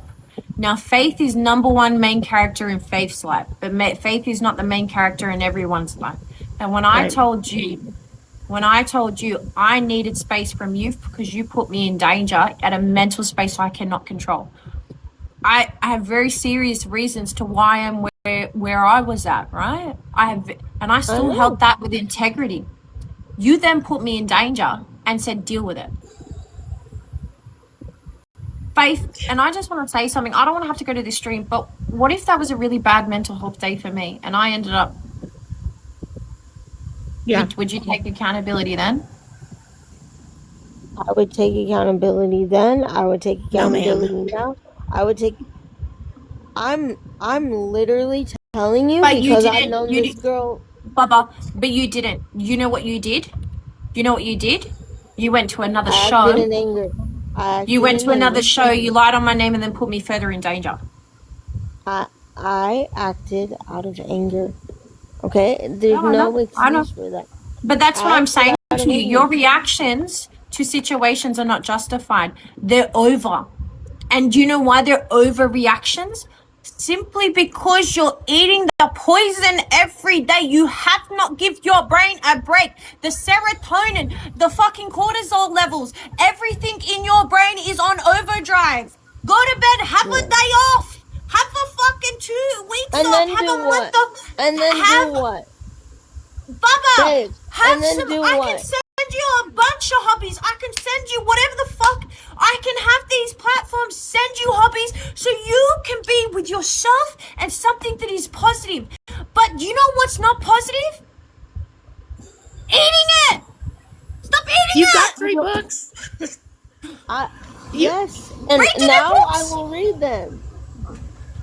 Now, Faith is number one main character in Faith's life, but Faith is not the main character in everyone's life. And when I told you I needed space from you because you put me in danger at a mental space I cannot control. I have very serious reasons to why I'm where I was at, right? And I still held that with integrity. You then put me in danger and said, deal with it. Faith, and I just want to say something. I don't want to have to go to this stream, but what if that was a really bad mental health day for me and I ended up... Yeah. Would you take accountability then? I would take accountability then. I would take accountability No, now. I would take... I'm literally telling you But you because I've didn't. known this girl... Bubba, but you didn't. You know what you did? You know what you did? You went to another I show. acted in anger. You went to another show, you lied on my name, and then put me further in danger. I acted out of anger. Okay? There's no excuse for that. But that's what I'm saying to you. anger. Your reactions to situations are not justified. They're over. And do you know why they're overreactions? Simply because you're eating the poison every day. You have not give your brain a break. The serotonin, the fucking cortisol levels, everything in your brain is on overdrive. Go to bed, have a day off. Have a fucking 2 weeks And off. then Have do a month what? off. And then do what? Bubba, Babes, and then do I what? can send you a bunch of hobbies. I can send you whatever the fuck. I can have these platforms send you hobbies so you can be with yourself and something that is positive. But you know what's not positive? eating it. Stop eating You've it. got 3 books. Yes, and Read your now I books. will read them.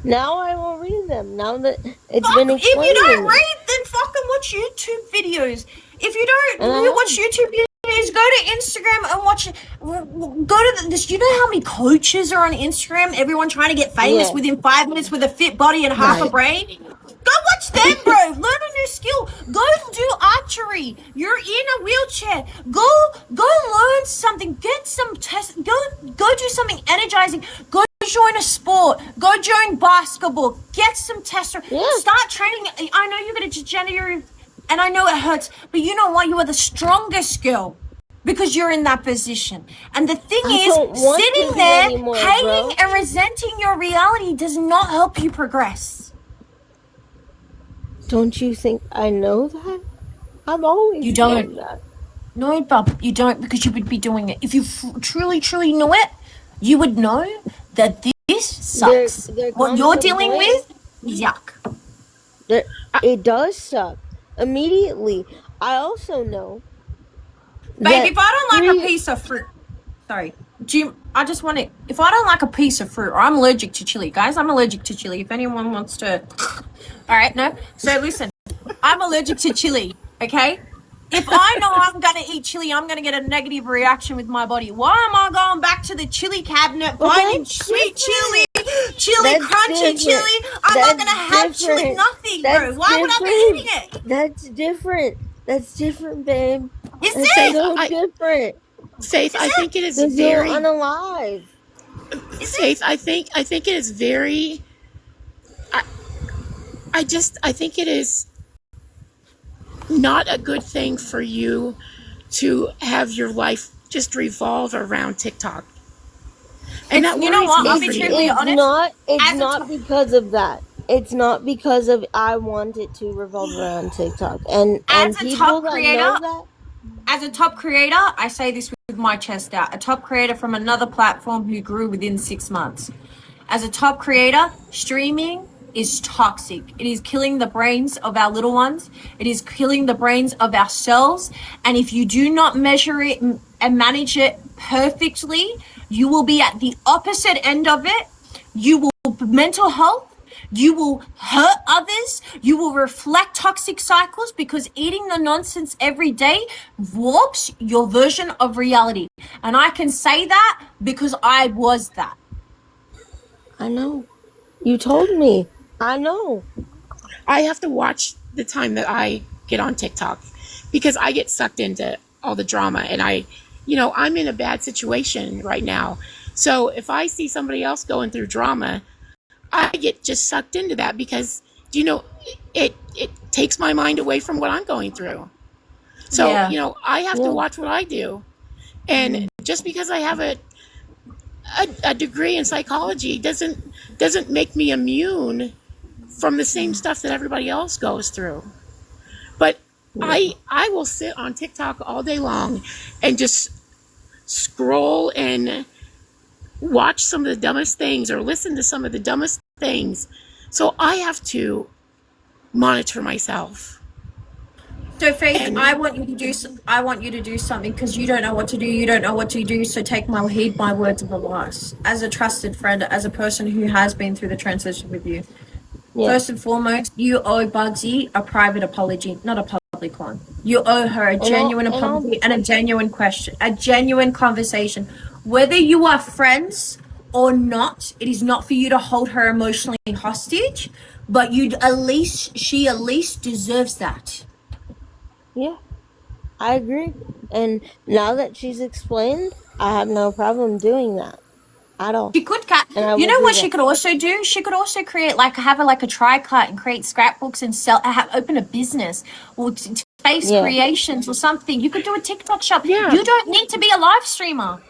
Now I will read them. Now that it's Fuck, been if you explained to don't me, read, then fucking watch YouTube videos. If you don't and I watch have. YouTube videos, go to Instagram and watch. Go to this. You know how many coaches are on Instagram? Everyone trying to get famous Yeah, within 5 minutes with a fit body and half a Right. brain. Go watch them, bro. Learn a new skill. Go do archery. You're in a wheelchair. Go learn something. Get some test. Go do something energizing. Go join a sport. Go join basketball. Get some testosterone. yeah. Start training. I know you're gonna degenerate, and I know it hurts, but you know what? You are the strongest girl because you're in that position. And the thing I is, don't want to sitting be there anymore, hating bro. and resenting your reality does not help you progress. Don't you think I know that? I've always You don't. known that. No, Bob, you don't, because you would be doing it. If you truly knew it, you would know that this sucks. There What comes you're a dealing point. with is yuck. It does suck immediately. I also know Babe, that if I don't like a piece of fruit, sorry, Jim, I just want to, if I don't like a piece of fruit, or I'm allergic to chili, guys, I'm allergic to chili. If anyone wants to, all right, no? So listen, I'm allergic to chili, okay? If I know I'm going to eat chili, I'm going to get a negative reaction with my body. Why am I going back to the chili cabinet, Well, finding that's sweet different. chili, That's crunchy different. chili? I'm not going to have chili, different. nothing, That's bro. Why would I be different. eating it? That's different. That's different, babe. Is That's it? so different. Faith, I think it is Because you're very. unalive. Faith, I think it is very. I think it is not a good thing for you to have your life just revolve around TikTok. And that You know worries what? me I'll for be you. truthfully honest. It's As a not top- because of that. It's not because of I want it to revolve around TikTok. And As a people top that creator, know that, as a top creator, I say this with my chest out. A top creator from another platform who grew within 6 months. As a top creator, streaming is toxic. It is killing the brains of our little ones. It is killing the brains of ourselves. And if you do not measure it and manage it perfectly, you will be at the opposite end of it. You will mental health. You will hurt others. You will reflect toxic cycles because eating the nonsense every day warps your version of reality. And I can say that because I was that. I know. You told me. I know. I have to watch the time that I get on TikTok because I get sucked into all the drama and I'm in a bad situation right now. So if I see somebody else going through drama, I get just sucked into that because it takes my mind away from what I'm going through. So, Yeah. I have to Yeah. watch what I do. And just because I have a degree in psychology doesn't make me immune from the same stuff that everybody else goes through. But I will sit on TikTok all day long and just scroll and watch some of the dumbest things or listen to some of the dumbest things. So I have to monitor myself. So Faith, And I want you to do. I want you to do something because you don't know what to do. You don't know what to do. So take my heed, my words of advice. As a trusted friend, as a person who has been through the transition with you, Yeah. first and foremost, you owe Bugsy a private apology, not a public one. You owe her a genuine apology and a genuine question, a genuine conversation. Whether you are friends or not, it is not for you to hold her emotionally hostage, but she at least deserves that. Yeah. I agree. And now that she's explained, I have no problem doing that at all. She could And I you will know do what that. she could also do? She could also create have a tri-cut and create scrapbooks and open a business or face Yeah. creations or something. You could do a TikTok shop. Yeah. You don't need to be a live streamer.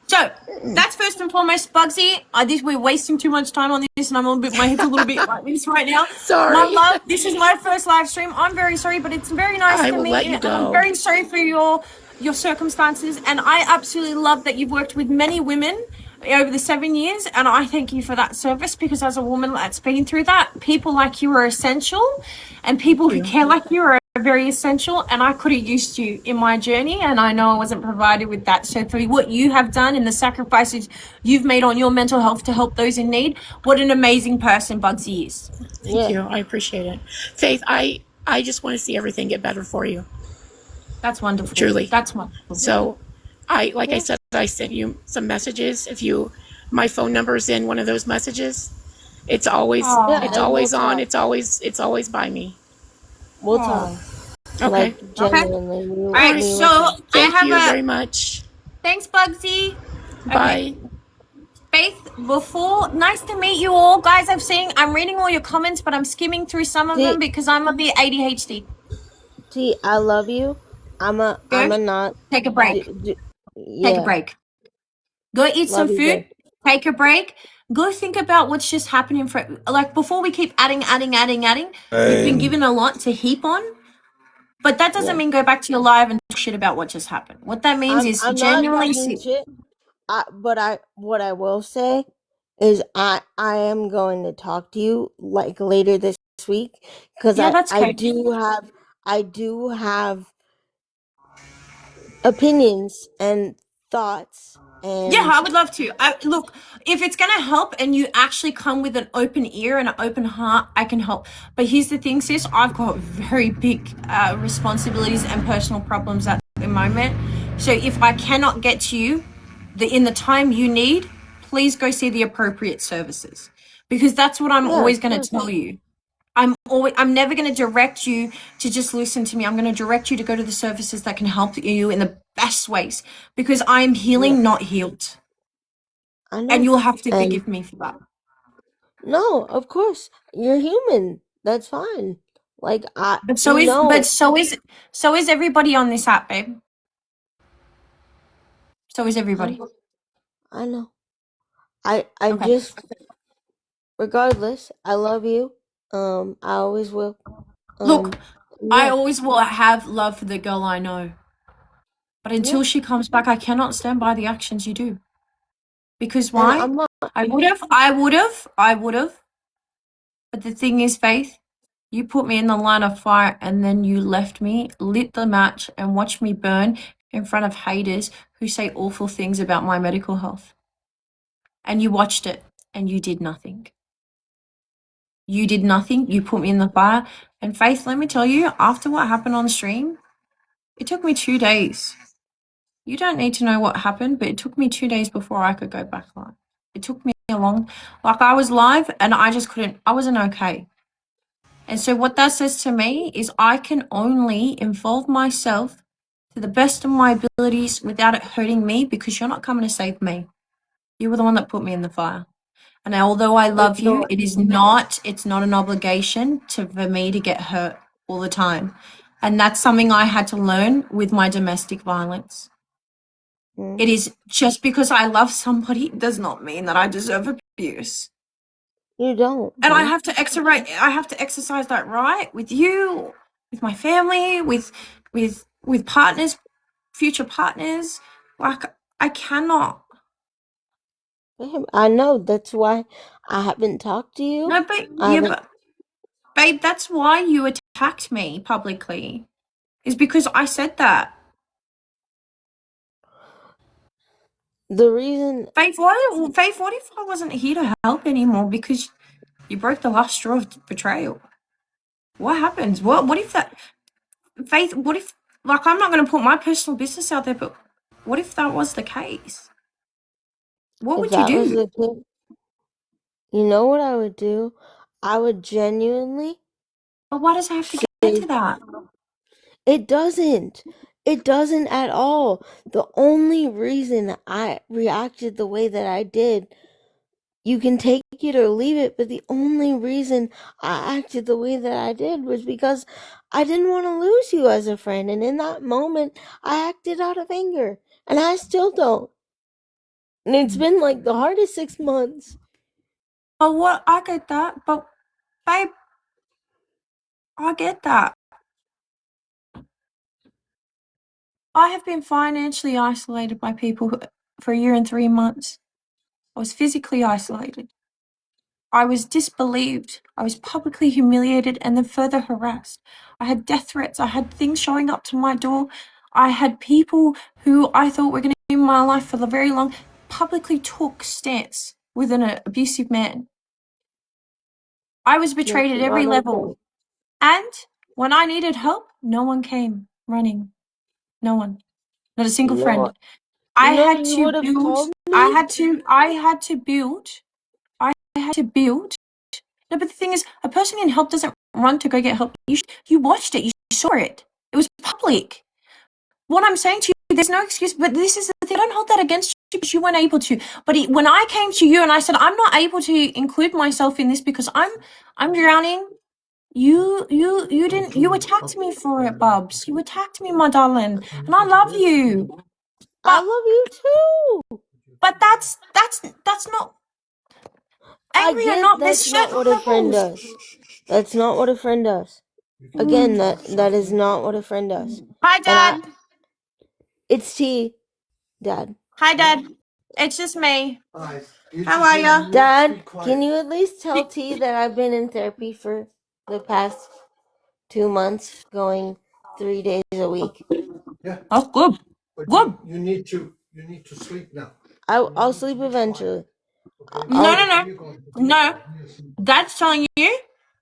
So that's first and foremost, Bugsy. We're wasting too much time on this, and my head's a little bit like this right now. Sorry. My love, this is my first live stream. I'm very sorry, but it's very nice I to will meet let you. you And I'm go. very sorry for your circumstances, and I absolutely love that you've worked with many women over the 7 years, and I thank you for that service because as a woman that's been through that, people like you are essential, and people who care like you are very essential, and I could have used you in my journey, and I know I wasn't provided with that. So for what you have done and the sacrifices you've made on your mental health to help those in need, what an amazing person Bugsy is. Thank Yeah. you. I appreciate it. Faith, I just want to see everything get better for you. That's wonderful. Truly. That's wonderful. So I Yeah. said, I sent you some messages. If you my phone number is in one of those messages. It's always Oh, Yeah, it's and we'll always on. talk. It's always by me. We'll talk. oh. Okay. Like Okay. genuinely, All right. we So will talk. I Thank have you a very much. thanks, Bugsy. Okay. Bye. Faith, before nice to meet you all, guys. I'm reading all your comments, but I'm skimming through some of them T, because I'm a bit ADHD. I love you. I'm Go a not. take a Do, break. do, Take a yeah, break. Go eat some love you, food. babe. Take a break. Go think about what's just happening for like before we keep adding. You've been given a lot to heap on, but that doesn't Yeah, mean go back to your live and talk shit about what just happened. What that means is I'm not genuinely talking see. shit. But what I will say is I am going to talk to you like later this week because Yeah, that's I okay. do have opinions and thoughts Yeah, and I would love to. Look, if it's going to help and you actually come with an open ear and an open heart, I can help. But here's the thing, sis, I've got very big responsibilities and personal problems at the moment. So if I cannot get to you in the time you need, please go see the appropriate services. Because that's what I'm yeah, always of going to course. tell you. I'm never going to direct you to just listen to me. I'm going to direct you to go to the services that can help you in the best ways because I'm Yeah, healing, not healed. I And know. you'll have to And forgive me for that. no, of course, you're human. That's fine. Like But so you is but know, so is everybody on this app, babe. So is I everybody. know, I know. I Okay. just regardless, I love you. I always will. Look, Um, I yeah, always will have love for the girl I know. But yeah. until she comes back, I cannot stand by the actions you do. Because And why? I'm not. I would have. But the thing is, Faith, you put me in the line of fire and then you left me, lit the match, and watched me burn in front of haters who say awful things about my medical health. And you watched it and you did nothing. You did nothing. You put me in the fire. And Faith, let me tell you, after what happened on stream, it took me 2 days. You don't need to know what happened, but it took me 2 days before I could go back live. It took me a long, like I was live and I just couldn't, I wasn't okay. And so what that says to me is I can only involve myself to the best of my abilities without it hurting me because you're not coming to save me. You were the one that put me in the fire. And although I love you, Ignore. it's not an obligation for me to get hurt all the time. And that's something I had to learn with my domestic violence. Mm, It is just because I love somebody does not mean that I deserve abuse. you don't, And babe. I have to exercise that right with you, with my family, with partners, future partners. Like I cannot. Babe, I know. That's why I haven't talked to you. No, but I yeah, haven't. but babe, that's why you attacked me publicly. Is because I said that. The reason Faith, what if I wasn't here to help anymore because you broke the last straw of betrayal? What happens? What if that Faith, what if like I'm not gonna put my personal business out there, but what if that was the case? What if would you that was do? the case, you know what I would do? I would genuinely But why does it have to get say into that? it doesn't. It doesn't at all. The only reason I reacted the way that I did, you can take it or leave it, but the only reason I acted the way that I did was because I didn't want to lose you as a friend. And in that moment, I acted out of anger. And I still don't. And it's been like the hardest 6 months. But what I get that, but babe, I get that. I have been financially isolated by people for a year and 3 months. I was physically isolated. I was disbelieved. I was publicly humiliated and then further harassed. I had death threats. I had things showing up to my door. I had people who I thought were going to be in my life for the very long publicly took stance with an abusive man. I was betrayed at every level. And when I needed help, no one came running. No one. Not a single friend. I had to build. I had to build. No, but the thing is, a person in help doesn't run to go get help. You watched it. You saw it. It was public. What I'm saying to you, there's no excuse. But this is the thing. I don't hold that against you because you weren't able to. But when I came to you and I said I'm not able to include myself in this because I'm drowning. You didn't. You attacked me for it, Bubs. You attacked me, my darling, and I love you. I love you too. But that's not I angry or get not. There's that's not certain what a friend levels. does. That's not what a friend does. Again, that is not what a friend does. Hi, Dad. It's T, Dad. Hi, Dad. It's just me. How are ya? Dad, can you at least tell T that I've been in therapy for the past 2 months, going 3 days a week? That's good. Good. You need to sleep now. I'll sleep eventually. No. Dad's telling you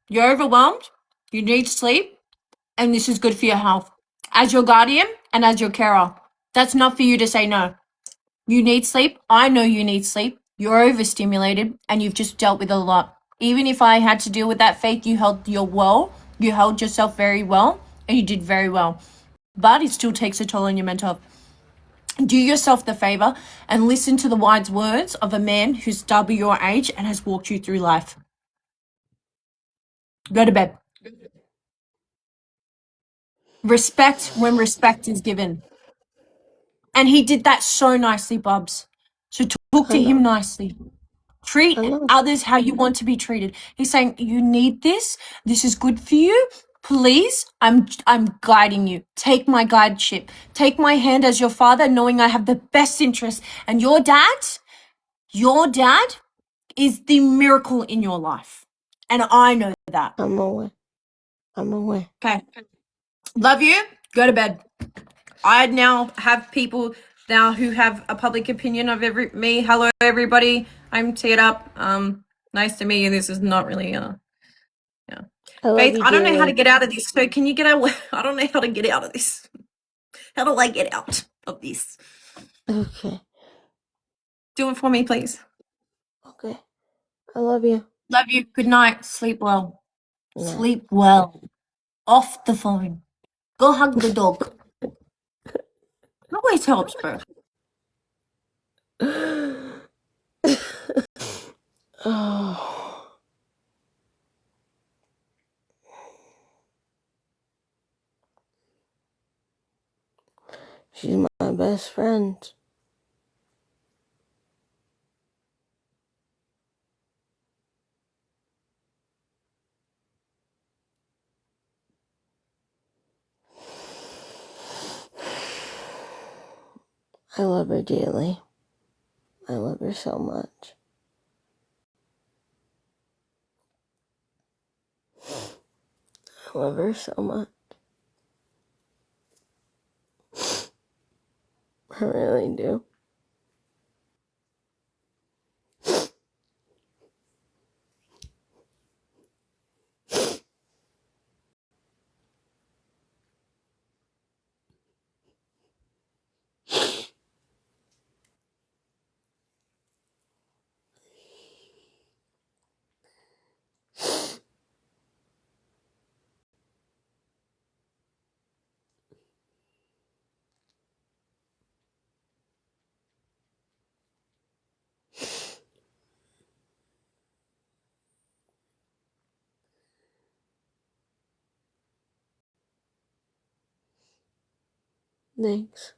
you're overwhelmed. You need sleep, and this is good for your health. As your guardian and as your carer, that's not for you to say no. You need sleep. I know you need sleep. You're overstimulated, and you've just dealt with a lot. Even if I had to deal with that, Faith, you held you held yourself very well, and you did very well. But it still takes a toll on your mental health. Do yourself the favor and listen to the wise words of a man who's double your age and has walked you through life. Go to bed. Respect when respect is given. And he did that so nicely, Bubs. So talk to him nicely. Treat others how you want to be treated. He's saying, you need this. This is good for you. Please, I'm guiding you. Take my guideship. Take my hand as your father, knowing I have the best interest. And your dad is the miracle in your life. And I know that. I'm aware. Okay. Love you. Go to bed. I now have people now who have a public opinion of me. Hello, everybody. I'm teared up. Nice to meet you. This is not really yeah. I love Faith, you I don't know how to dearly. get out of this. So can you get out? I don't know how to get out of this. How do I get out of this? Okay. Do it for me, please. Okay. I love you. Love you. Good night. Sleep well. Night. Sleep well. Off the phone. Go hug the dog. Always helps, bro. Oh. She's my best friend. I love her dearly. I love her so much. I love her so much. I really do. Thanks.